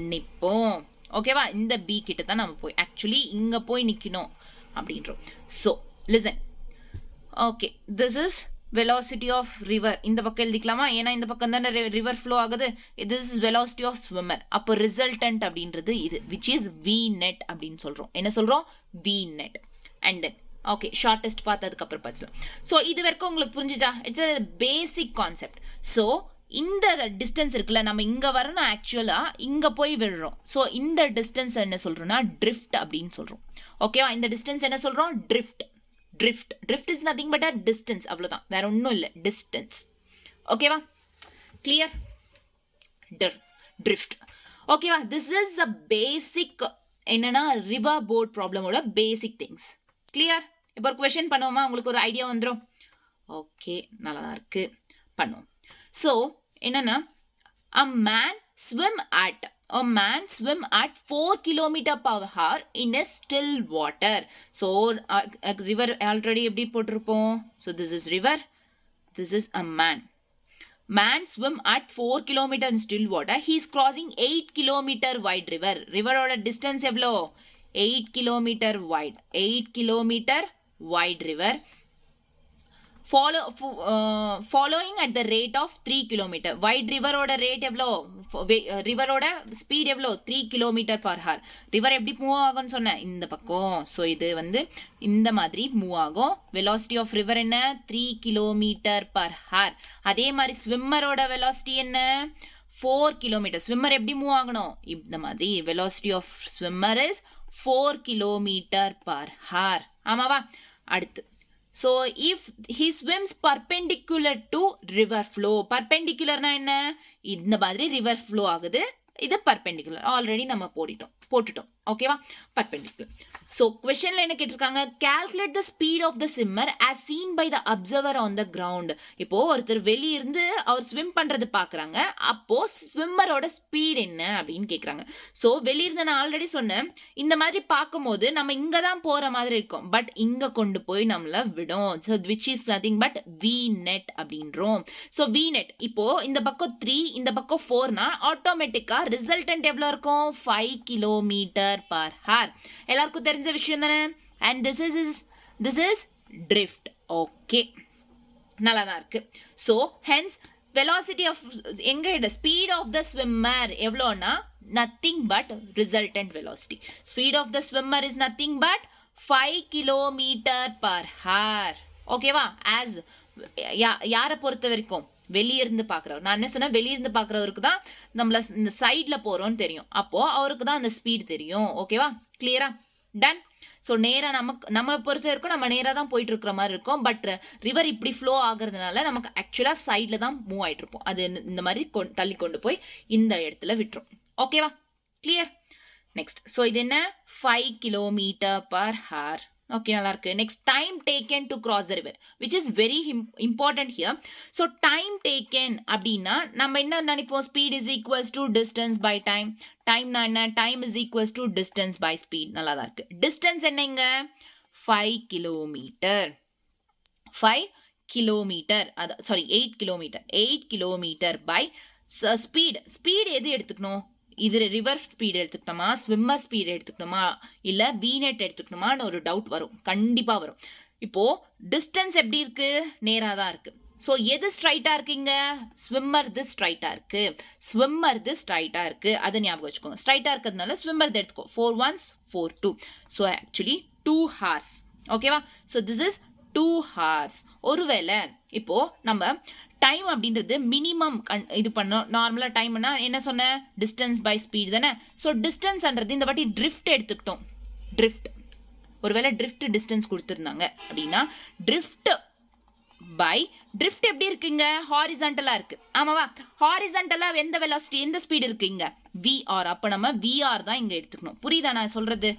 S1: நிற்போம். ஓகேவா, இந்த பி கிட்ட தான் நம்ம போய் ஆக்சுவலி இங்கே போய் நிற்கணும் அப்படின்றோம். So listen. Okay, this is velocity of river. இந்த பக்கம் எழுதிக்கலாமா, ஏன்னா இந்த பக்கம் தானே ரிவர் ஃப்ளோ ஆகுது. this is velocity of swimmer. அப்போ ரிசல்டன்ட் அப்படின்றது இது, which is v net அப்படின்னு சொல்றோம். என்ன சொல்றோம், v net. and then okay, shortest பார்த்ததுக்கு அப்புறம் பேசலாம். ஸோ இது வரைக்கும் உங்களுக்கு புரிஞ்சுச்சா? It's a basic concept. So இந்த டிஸ்டன்ஸ் இருக்குல்ல, நம்ம இங்கே வரணும் ஆக்சுவலாக இங்கே போய் விடுறோம். ஸோ இந்த டிஸ்டன்ஸ் என்ன சொல்கிறோம்னா ட்ரிஃப்ட் அப்படின்னு சொல்கிறோம். ஓகேவா, இந்த டிஸ்டன்ஸ் என்ன சொல்கிறோம், drift. Drift is nothing but a distance, அவ்வளோதான், வேற ஒன்றும் இல்லை, டிஸ்டன்ஸ். ஓகேவா, கிளியர், ட்ரிஃப்ட். ஓகேவா, திஸ் இஸ் அ பேசிக் என்னன்னா ரிவர் போர்ட் ப்ராப்ளமோட பேசிக் திங்ஸ். கிளியர்? இப்போ ஒரு கொஷின் பண்ணுவோமா, உங்களுக்கு ஒரு ஐடியா வந்துடும். ஓகே, நல்லா தான் இருக்கு, பண்ணுவோம். ஸோ என்னன்னா, a man swim at 4 km/h in a still water. So river already எப்படி போட்டிருப்போம். So this is river, this is a man swim at 4 km in still water. He is crossing 8 km wide river. ரிவரோட distance எவ்வளோ, 8 km wide. 8 km wide river following at the rate of 3 km. wide river-ஓட rate எவ்வளோ, ரிவரோட speed எவ்வளோ, 3 km/h. River எப்படி move ஆகும்னு சொன்னேன், இந்த பக்கம். So இது வந்து இந்த மாதிரி மூவ் ஆகும். வெலாசிட்டி ஆஃப் ரிவர் என்ன, 3 km/h. அதே மாதிரி ஸ்விம்மரோட வெலாசிட்டி என்ன, 4 km. ஸ்விம்மர் எப்படி மூவ் ஆகணும், இந்த மாதிரி. Velocity of swimmer is 4 km/h. ஆமாவா. அடுத்து, so if he swims perpendicular to river flow, perpendicular na enna, இந்த மாதிரி river flow ஆகுது, இது perpendicular ஆல்ரெடி நம்ம போட்டுட்டோம். ஓகேவா, perpendicular. So questionல என்ன கேட்டிருக்காங்க, calculate the speed of the swimmer as seen by the observer on the ground. இப்போ ஒருத்தர் வெளியிருந்து அவர் ஸ்விம் பண்றது பாக்குறாங்க, அப்போ ஸ்விம்மரோட ஸ்பீட் என்ன அப்படின்னு கேக்குறாங்க. ஸோ வெளியிருந்து நான் ஆல்ரெடி சொன்னேன், இந்த மாதிரி பார்க்கும்போது நம்ம இங்க தான் போற மாதிரி இருக்கும், பட் இங்க கொண்டு போய் நம்மள விடும். So which is nothing but v net அப்படின்றோம். ஸோ v net இப்போ இந்த பக்கம் 3 இந்த பக்கம் 4னா ஆட்டோமேட்டிக்கா ரிசல்டன்ட் எவ்வளவு இருக்கும், 5 km/h. எல்லாருக்கும் தெரிஞ்ச விஷயம் தானே. and this is drift. Okay, நல்லா தான் இருக்கு. ஸோ ஹென்ஸ் velocity of எங்க ஸ்பீட் ஆஃப் த ஸ்விம்மர் எவ்வளோனா nothing but resultant velocity. speed of the swimmer is nothing but 5 km/h. ஓகேவா, ஆஸ் யாரை பொறுத்த வரைக்கும் வெளியிருந்து பார்க்குறவர். நான் என்ன சொன்னேன், வெளியிருந்து பார்க்குறவருக்கு தான் நம்மள இந்த சைடில் போகிறோன்னு தெரியும், அப்போது அவருக்கு தான் அந்த ஸ்பீட் தெரியும். ஓகேவா, கிளியரா, டன். ஸோ நேராக நம்மளை பொறுத்த வரைக்கும் நம்ம நேராக தான் போயிட்டு இருக்கிற மாதிரி இருக்கும், பட் ரிவர் இப்படி ஃப்ளோ ஆகுறதுனால நமக்கு ஆக்சுவலாக சைடில் தான் மூவ் ஆகிட்டு இருப்போம். அது இந்த மாதிரி தள்ளி கொண்டு போய் இந்த இடத்துல விட்டுரும். ஓகேவா, கிளியர். நெக்ஸ்ட், ஸோ இது என்ன, 5 km/h. ஓகே, நல்லா இருக்கு. Next, time taken to cross the river, which is very important here. So time taken அப்படின்னா நம்ம என்ன நினைப்போம், speed is equals to distance by time. டைம்னா என்ன, time is equals to distance by speed. நல்லா தான் இருக்கு. டிஸ்டன்ஸ் என்னங்க, 5 km. 5 km, sorry 8 km. 8 km by speed. Speed எது எடுத்துக்கணும், இது ரிவர் ஸ்பீட் எடுத்துக்கணுமா, ஸ்விம்மர் ஸ்பீட் எடுத்துக்கணுமா, இல்லை வீநெட் எடுத்துக்கணுமான்னு ஒரு டவுட் வரும், கண்டிப்பாக வரும். இப்போ டிஸ்டன்ஸ் எப்படி இருக்கு, நேராக தான் இருக்கு. ஸோ எது ஸ்ட்ரைட்டாக இருக்குங்க, ஸ்விம்மர் இது ஸ்ட்ரைட்டாக இருக்கு, ஸ்விம்மர் இது ஸ்ட்ரைட்டாக இருக்கு. அதை ஞாபகம் வச்சுக்கோங்க. ஸ்ட்ரைட்டாக இருக்கிறதுனால ஸ்விம்மர் இது எடுத்துக்கோ. 4 1s 4 2. So actually 2 hours. ஓகேவா? So this is 2 hours. ஒருவேளை இப்போ நம்ம டைம் அப்படின்றது மினிமம் இது பண்ணோம். நார்மலாக டைம்னா என்ன சொன்ன, டிஸ்டன்ஸ் பை ஸ்பீட் தானே. ஸோ டிஸ்டன்ஸ்ன்றது இந்த வாட்டி ட்ரிஃப்ட் எடுத்துக்கிட்டோம். ட்ரிஃப்ட் ஒருவேளை ட்ரிஃப்ட் டிஸ்டன்ஸ் கொடுத்துருந்தாங்க அப்படின்னா ட்ரிஃப்ட் பை ட்ரிஃப்ட் எப்படி இருக்குங்க, ஹாரிசான்டலாக இருக்கு. ஆமாவா? ஹாரிசான்டலாக எந்த வெலாசிட்டி எந்த ஸ்பீடு இருக்குங்க, விஆர். அப்போ நம்ம விஆர் தான் இங்கே எடுத்துக்கணும். புரியுதா நான் சொல்றது?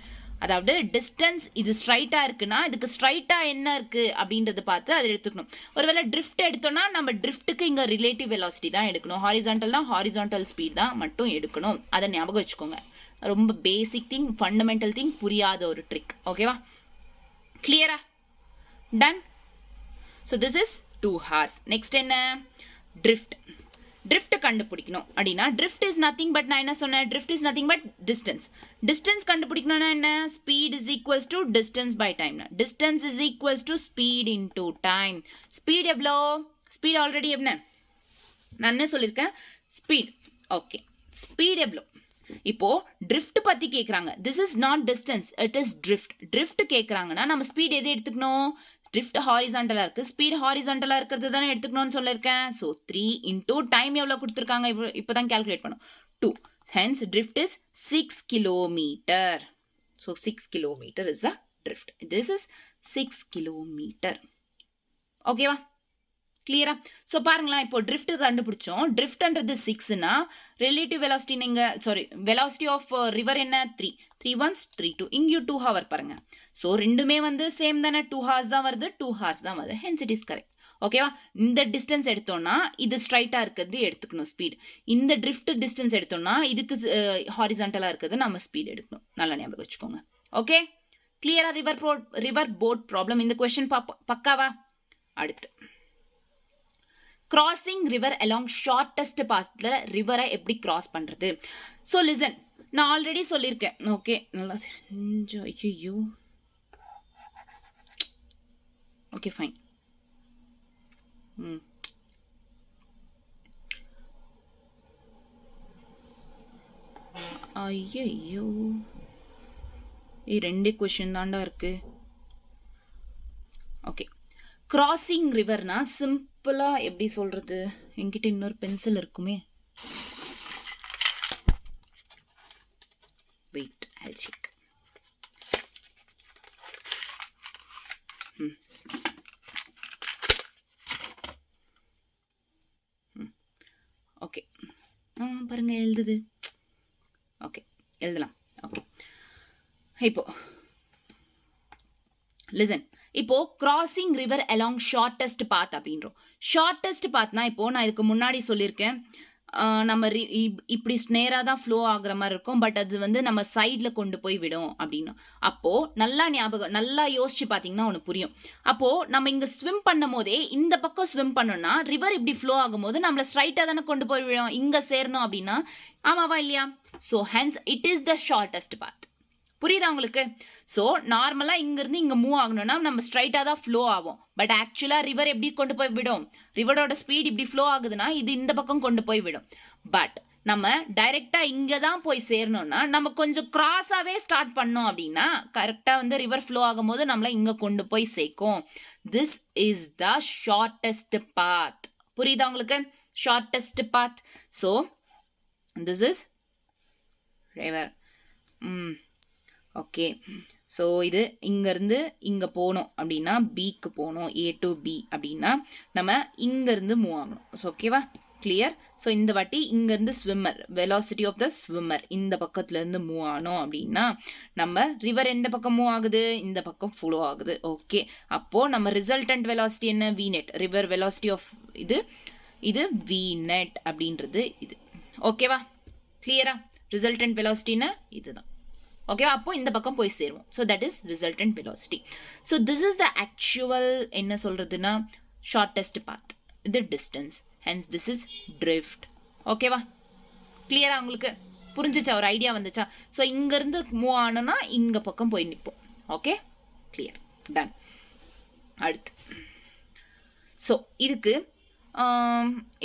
S1: அதாவது டிஸ்டன்ஸ் இது ஸ்ட்ரைட்டா இருக்குன்னா இதுக்கு ஸ்ட்ரைட்டா என்ன இருக்கு அப்படின்றத பார்த்து அதை எடுத்துக்கணும். ஒருவேளை ட்ரிஃப்ட் எடுத்தோம்னா நம்ம ட்ரிஃப்ட்டுக்கு இங்க ரிலேட்டிவ் வெலாசிட்டி தான் எடுக்கணும். ஹாரிசான்டல்னா ஹாரிசான்டல் ஸ்பீட் தான் மட்டும் எடுக்கணும். அதை ஞாபகம் வச்சுக்கோங்க. ரொம்ப பேசிக் திங், ஃபண்டமெண்டல் திங், புரியாத ஒரு ட்ரிக். ஓகேவா? கிளியரா? Done. So this is 2 hours. Next என்ன, ட்ரிஃப்ட். ட்ரிஃப்ட் கண்டுபிடிக்கணும் அப்படின்னா ட்ரிஃப்ட் இஸ் நத்திங் பட், நான் என்ன சொன்னேன், drift is nothing but distance. Distance கண்டுபிடிக்கணும்னா என்ன, speed is equals to distance by time. Distance is equals to speed into time. Speed எவ்வளோ, speed already என்ன நான் என்ன சொல்லியிருக்கேன், ஸ்பீட். ஓகே, ஸ்பீட் எவ்வளோ. இப்போ ட்ரிஃப்ட் பத்தி கேட்குறாங்க. This is not distance, it is drift. Drift கேட்குறாங்கன்னா நம்ம ஸ்பீட் எது எடுத்துக்கணும், ட்ரிஃப்ட் ஹாரிசான்டலா இருக்கு, ஸ்பீட் ஹாரிசான்டலா இருக்கிறது தானே எடுத்துக்கணும்னு சொல்லியிருக்கேன். ஸோ 3 இன்டூ டைம் எவ்வளோ கொடுத்துருக்காங்க, இப்போ தான் கேல்குலேட் பண்ணும், 2. Hence drift is 6 kilometre. So 6 kilometre is the drift. This is 6 kilometre. ஓகேவா? கிளியரா? ஸோ பாருங்களேன், இப்போ ட்ரிஃப்ட் கண்டுபிடிச்சோம். ட்ரிஃப்ட்ன்றது 6னா ரிலேட்டிவ் வெலாசிட்டி நீங்கள் வெலாசிட்டி ஆஃப் ரிவர் என்ன, 3. 3 1s 3 2. இங்கேயும் 2 hour பாருங்க. ஸோ ரெண்டுமே வந்து சேம் தானே, 2 hours தான் வருது, 2 hours தான் வருது. Hence it is correct. ஓகேவா? இந்த டிஸ்டன்ஸ் எடுத்தோம்னா இது ஸ்ட்ரைட்டாக இருக்கிறது எடுத்துக்கணும் ஸ்பீட். இந்த ட்ரிஃப்ட் டிஸ்டன்ஸ் எடுத்தோம்னா இதுக்கு ஹாரிசான்டலாக இருக்கிறது நம்ம ஸ்பீட் எடுக்கணும். நல்லா ஞாபகம் வச்சுக்கோங்க. ஓகே, கிளியரா? ரிவர் போட் ப்ராப்ளம் இந்த கொஸ்டின் பக்காவா? அடுத்து கிராசிங் ரிவர் அலாங் ஷார்ட்டஸ்ட் பாத்ல ரிவரை எப்படி கிராஸ் பண்றது. ஸோ லிசன், நான் ஆல்ரெடி சொல்லியிருக்கேன். ஓகே, நல்லா தெரிஞ்சு. ஐயோ, ஓகே ஃபைன். ஐயோ, ரெண்டே கொஸ்டின் தாண்டா இருக்கு. ஓகே, கிராசிங் ரிவர்னா சிம்பிளா எப்படி சொல்றது, என்கிட்ட இன்னொரு பென்சில் இருக்குமே. Wait, I'll check. ஓகே, பாருங்க எழுதுது. ஓகே, எழுதலாம். ஓகே, இப்போ லிசன். இப்போ crossing river along shortest path அப்படின்றோம். ஷார்ட்டஸ்ட் பாத்னா இப்போ நான் இதுக்கு முன்னாடி சொல்லியிருக்கேன், நம்ம இப்படி நேராக தான் ஃப்ளோ ஆகுற மாதிரி இருக்கும், பட் அது வந்து நம்ம சைடில் கொண்டு போய் விடும் அப்படின்னு. அப்போது நல்லா ஞாபகம், நல்லா யோசிச்சு பார்த்தீங்கன்னா ஒன்று புரியும். அப்போது நம்ம இங்கே ஸ்விம் பண்ணும் போதே இந்த பக்கம் ஸ்விம் பண்ணோம்னா ரிவர் இப்படி ஃப்ளோ ஆகும்போது நம்மளை ஸ்ட்ரைட்டாக தானே கொண்டு போய் விடும், இங்கே சேரணும் அப்படின்னா. ஆமாவா இல்லையா? So hence it is the shortest path. புரியுதா உங்களுக்கு? ஸோ நார்மலாக இங்கேருந்து இங்கே மூவ் ஆகணும்னா நம்ம ஸ்ட்ரைட்டாக தான் ஃப்ளோ ஆகும். பட் ஆக்சுவலாக ரிவர் எப்படி கொண்டு போய் விடும், ரிவரோட ஸ்பீட் இப்படி ஃப்ளோ ஆகுதுன்னா இது இந்த பக்கம் கொண்டு போய் விடும். பட் நம்ம டைரெக்டாக இங்கே தான் போய் சேரணும்னா நம்ம கொஞ்சம் கிராஸாகவே ஸ்டார்ட் பண்ணோம் அப்படின்னா கரெக்டாக வந்து ரிவர் ஃப்ளோ ஆகும் போது நம்மளை இங்கே கொண்டு போய் சேர்க்கும். This is the shortest path. புரியுதா உங்களுக்கு? Shortest path. So this is river. Okay, so இது இங்கேருந்து இங்கே போகணும் அப்படின்னா பிக்கு போகணும், A to B அப்படின்னா நம்ம இங்கேருந்து மூவ் ஆகணும். ஸோ ஓகேவா? கிளியர்? ஸோ இந்த வாட்டி இங்கேருந்து swimmer, velocity of the swimmer இந்த பக்கத்துலேருந்து மூவ் ஆகணும் அப்படின்னா நம்ம ரிவர் எந்த பக்கம் மூவ் ஆகுது, இந்த பக்கம் ஃப்ளோ ஆகுது. ஓகே, அப்போது நம்ம ரிசல்டன்ட் வெலாசிட்டி என்ன, V-net. ரிவர் வெலாசிட்டி ஆஃப் இது V-net அப்படின்றது இது. ஓகேவா? கிளியரா? ரிசல்டன்ட் வெலாசிட்டின்னா இதுதான். ஓகேவா? அப்போ இந்த பக்கம் போய் சேருவோம். So that is resultant velocity. So this is the actual என்ன சொல்றதுன்னா ஷார்ட்டஸ்ட் பாத். இது distance. Hence this is drift. ஓகேவா? கிளியரா உங்களுக்கு? புரிஞ்சிச்சா? ஒரு ஐடியா வந்துச்சா? ஸோ இங்கேருந்து மூவ் ஆனோன்னா இங்கே பக்கம் போய் நிற்போம். Okay, clear, done. அடுத்து ஸோ இதுக்கு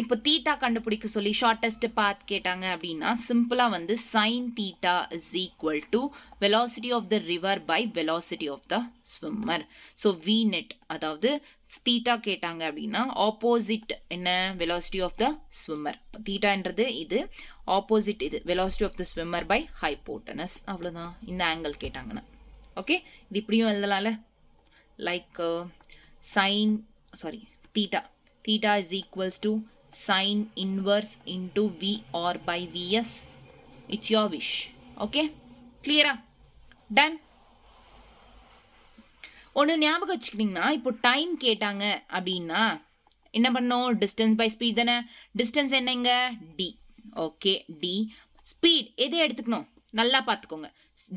S1: இப்போ தீட்டா கண்டுபிடிக்க சொல்லி ஷார்ட்டஸ்ட் பாத் கேட்டாங்க அப்படின்னா சிம்பிளாக வந்து sine theta is equal to velocity of the river by velocity of the swimmer. So we net, அதாவது தீட்டா கேட்டாங்க அப்படின்னா ஆப்போசிட் என்ன, வெலாசிட்டி ஆஃப் த ஸ்விம்மர். தீட்டான்றது இது, ஆப்போசிட் இது velocity of the swimmer by hypotenuse. அவ்வளோதான் இந்த ஆங்கிள் கேட்டாங்கன்னா. ஓகே, இது இப்படியும் எழுதலாம்ல, like sine theta is equals to sine inverse into VR by VS. It's your wish. Okay, clear? Done. ஒன்று ஞாபகம் வச்சுக்கிட்டிங்கன்னா, இப்போ டைம் கேட்டாங்க அப்படின்னா என்ன பண்ணோம், டிஸ்டன்ஸ் பை ஸ்பீட் தானே. டிஸ்டன்ஸ் என்னங்க, டி. Okay, D. ஸ்பீட் எதை எடுத்துக்கணும் நல்லா பார்த்துக்கோங்க.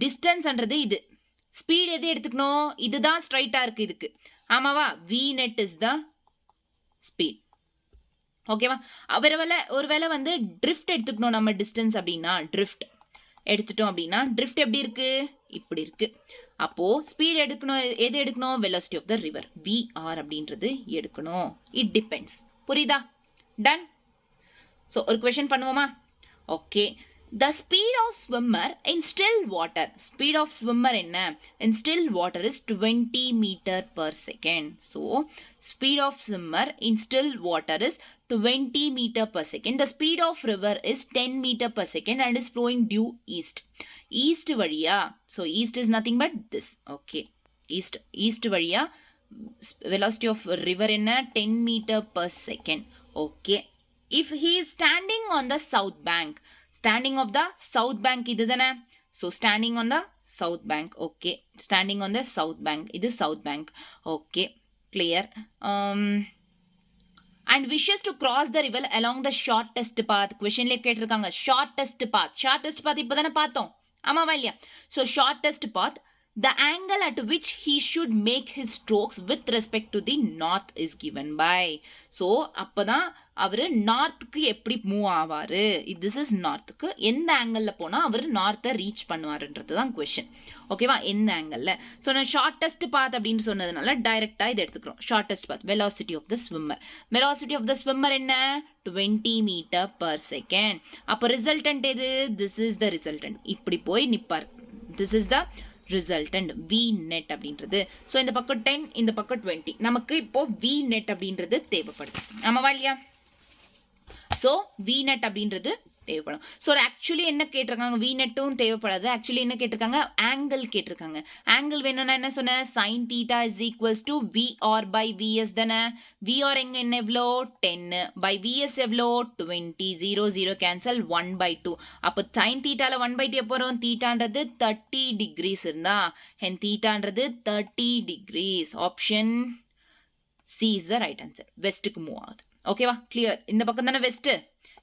S1: டிஸ்டன்ஸ்ன்றது இது, ஸ்பீட் எதை எடுத்துக்கணும், இதுதான் ஸ்ட்ரைட்டாக இருக்குது இதுக்கு, ஆமாவா? V net is the speed. ஓகேவா? ஒருவேளை வந்து ட்ரிஃப்ட் எடுத்துக்கணும் நம்ம டிஸ்டன்ஸ் அப்படின்னா, ட்ரிஃப்ட் எடுத்துட்டோம் அப்படின்னா ட்ரிஃப்ட் எப்படி இருக்கு, இப்படி இருக்கு. அப்போ ஸ்பீட் எடுக்கணும், எது எடுக்கணும், velocity of the river v r அப்படின்றது எடுக்கணும். It depends. புரியுதா? டன். ஸோ ஒரு கொஸ்டின் பண்ணுவோமா? Okay, the speed of swimmer in still water. Speed of swimmer என்ன? In still water is 20 meter per second. So, speed of swimmer in still water is 20 meter per second. The speed of river is 10 meter per second and is flowing due east. East வழியா, so east is nothing but this. Okay, east வழியா velocity of river என்ன? 10 meter per second. Okay, if he is standing on the south bank, standing of the south bank இது தானே. so standing on the south bank. okay, standing on the south bank, இது south bank. okay, clear. and wishes to cross the river along the shortest path. questionல கேட்டிருக்காங்க shortest path இப்போ தானே பார்த்தோம், ஆமாவா இல்லையா? so shortest path, the angle at which he should make his strokes with respect to the north is given by. so அப்பதான் அவர் நார்த்துக்கு எப்படி move ஆவாரு, this is நார்த்துக்கு எந்த ஆங்கிளில் போனால் அவர் நார்த்தை ரீச் பண்ணுவாருன்றது தான் கொஷின். ஓகேவா? எந்த ஆங்கிளில். ஸோ நான் ஷார்ட்டஸ்ட் பாத் அப்படின்னு சொன்னதுனால டைரெக்டாக இதை எடுத்துக்கிறோம். Shortest path velocity of the swimmer. Velocity of the swimmer என்ன? 20 மீட்டர் பர் செகண்ட். அப்போ ரிசல்டன்ட் எது? This is the resultant. இப்படி போய் நிற்பார். This is the resultant v net அப்படின்றது. ஸோ இந்த பக்கம் 10, இந்த பக்கம் 20. நமக்கு இப்போ வி நெட் அப்படின்றது தேவைப்படுது, ஆமாவா இல்லையா? ஸோ வி நெட் அப்படின்றது தேவைப்படும். ஸோ ஆக்சுவலி என்ன கேட்டிருக்காங்க, வி நெட்டும் தேவைப்படாது. ஆக்சுவலி என்ன கேட்டிருக்காங்க, ஆங்கிள் கேட்டிருக்காங்க. ஆங்கிள் வேணும்னா என்ன சொன்னேன், sine theta is equals to v r by v s தானே. விஆர் எங்க என்ன எவ்வளோ 10 பை விஎஸ் எவ்வளோ 20. 0 0 கேன்சல் 1/2. அப்போ சைன் தீட்டால 1/2 எப்போ வரும்? தீட்டான்றது 30 டிகிரிஸ் இருந்தா ஹென் தீட்டான்றது 30 degrees. Option C is the right answer. வெஸ்ட்டுக்கு மூவ் ஆகுது. ஓகேவா? கிளியர். இந்த பக்கம் தானே வெஸ்ட்,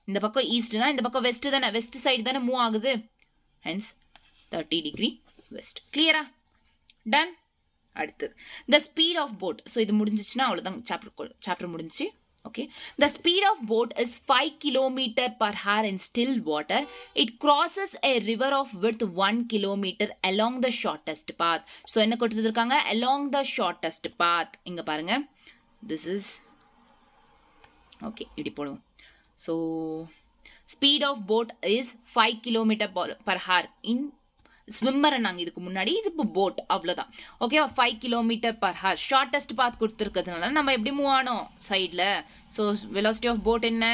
S1: இந்த பக்கம் ஈஸ்ட்னா இந்த பக்கம் வெஸ்ட் தானே, வெஸ்ட் சைடு தானே மூவ் ஆகுது. Hence 30 degree west. கிளியரா? டன். அடுத்து the speed of boat. So இது முடிஞ்சிச்சுன்னா அவ்வளோதான், சாப்டர் முடிஞ்சிச்சு. Okay, the speed of boat is 5 kilometre per hour in still water. It crosses a river of width 1 kilometer along the shortest path. So என்ன கொடுத்துருக்காங்க, along the shortest path. இங்கே பாருங்க, this is okay, இப்படி போடுவோம். So speed of boat is 5 kilometre per hour in ஸ்விம்மரை நாங்கள் இதுக்கு முன்னாடி, இது இப்போ போட், அவ்வளோதான். ஓகேவா? 5 kilometre per hour. Shortest path கொடுத்துருக்கிறதுனால நம்ம எப்படி மூவ் ஆனோம், சைடில். ஸோ வெலாசிட்டி ஆஃப் போட் என்ன,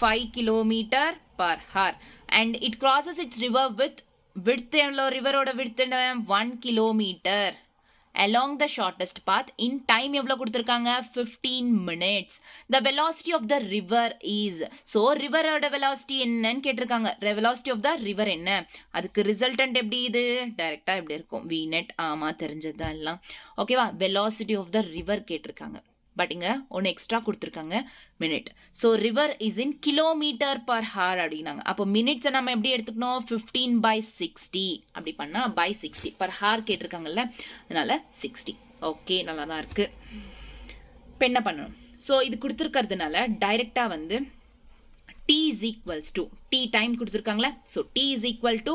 S1: 5 kilometre per hour. And it crosses its river with width எவ்வளோ, ரிவரோட விட்த் என்ன, 1 kilometer along the shortest path in time எவ்வளோ கொடுத்துருக்காங்க, 15 minutes. the velocity of the river is, so riverோட velocity என்னன்னு கேட்டிருக்காங்க. velocity of the river என்ன, அதுக்கு resultant எப்படி, இது டைரக்டா எப்படி இருக்கும், v net. ஆமா, தெரிஞ்சதுதான் எல்லாம். ஓகேவா? velocity of the river கேட்டிருக்காங்க. பட் இங்கே ஒன்று எக்ஸ்ட்ரா கொடுத்துருக்காங்க, minute. So river is in kilometer per hour அப்படின்னாங்க. அப்போ மினிட்ஸை நம்ம எப்படி எடுத்துக்கணும், 15/60 அப்படி பண்ணால் by 60 பர் ஹார் கேட்டிருக்காங்கல்ல, அதனால 60. ஓகே, நல்லா தான் இருக்குது. இப்போ என்ன பண்ணணும், ஸோ இது கொடுத்துருக்கிறதுனால டைரெக்டாக வந்து t is equals to t time கொடுத்துருக்காங்களே so t is equal to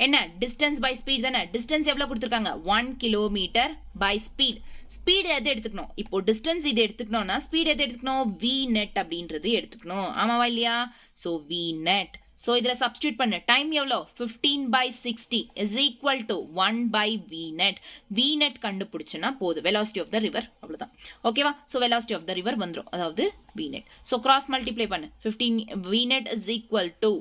S1: என்ன distance by speed தானே distance எவ்வளோ கொடுத்துருக்காங்க 1 கிலோமீட்டர் by speed ஸ்பீடு எது எடுத்துக்கணும் இப்போ டிஸ்டன்ஸ் இது எடுத்துக்கணும்னா ஸ்பீட் எது எடுத்துக்கணும் v net அப்படின்றது எடுத்துக்கணும் ஆமாவா இல்லையா ஸோ v net ஸோ இதில் சப்ஸ்டியூட் பண்ணு டைம் எவ்வளோ 15/60 is equal to 1/v net v net கண்டுபிடிச்சுன்னா போதும் வெலாசிட்டி ஆஃப் த ரிவர் அவ்வளோதான் ஓகேவா so velocity of the river வந்துடும் அதாவது v net so cross multiply பண்ணு 15 v net is equal to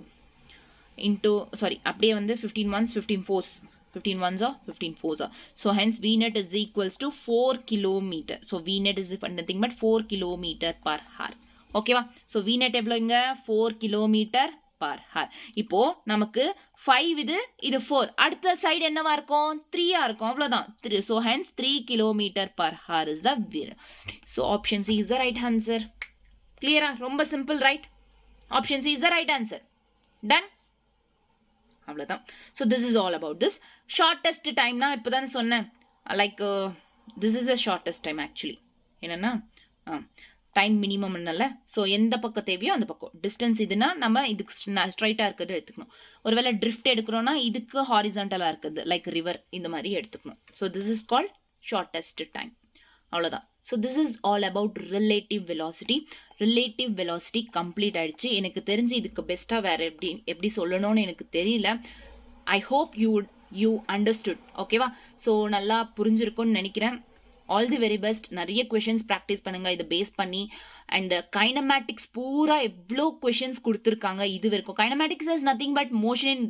S1: into sorry அப்படியே வந்து 15 ones 15 fours 15 ones are 15 fours are so hence v net is equals to 4 kilometer so v net is nothing but 4 kilometer per hour ஓகேவா so v net எவ்வளோ இங்க 4 kilometre per hour இப்போ நமக்கு 5 இது 4 அடுத்த side என்னவா இருக்கும் 3 இருக்கும் அவ்வளவுதான் 3 so hence 3 km per hour is the so option C is the right answer clear ரொம்ப simple right option C is the right answer done அவ்வளவுதான் so this is all about this shortest time நான் இப்பதான் சொன்னேன் like this is the shortest time actually என்னன்னா time minimum என்னல்ல so எந்த பக்கம் தேவையோ அந்த பக்கம் டிஸ்டன்ஸ் இதுனா நம்ம இதுக்கு ஸ்ட்ரைட்டாக இருக்கிறது எடுத்துக்கணும் ஒருவேளை ட்ரிஃப்ட் எடுக்கிறோன்னா இதுக்கு ஹாரிசான்டலாக இருக்குது லைக் ரிவர் இந்த மாதிரி எடுத்துக்கணும் so this is called shortest time அவ்வளோதான் so this is all about relative velocity complete ஆகிடுச்சு எனக்கு தெரிஞ்சு இதுக்கு பெஸ்ட்டாக வேறு எப்படி சொல்லணும்னு எனக்கு தெரியல ஐ ஹோப் யூ அண்டர்ஸ்டுட் ஓகேவா ஸோ நல்லா புரிஞ்சிருக்கும்னு நினைக்கிறேன் ஆல் தி வெரி பெஸ்ட் நிறைய கொஷின்ஸ் ப்ராக்டிஸ் பண்ணுங்க இதை பேஸ் பண்ணி அண்ட் கைனமேட்டிக்ஸ் பூரா எவ்வளோ கொஷின்ஸ் கொடுத்துருக்காங்க இது வரைக்கும் kinematics is nothing but motion in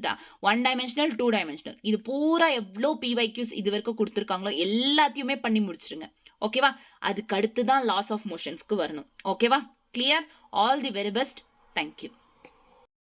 S1: 1 dimensional 2 dimensional இது பூரா எவ்வளோ பிவைக்யூஸ் இது வரைக்கும் கொடுத்துருக்காங்களோ எல்லாத்தையுமே பண்ணி முடிச்சிருங்க ஓகேவா அதுக்கு அடுத்து தான் லாஸ் ஆஃப் மோஷன்ஸ்க்கு வரணும் ஓகேவா clear all the very best thank you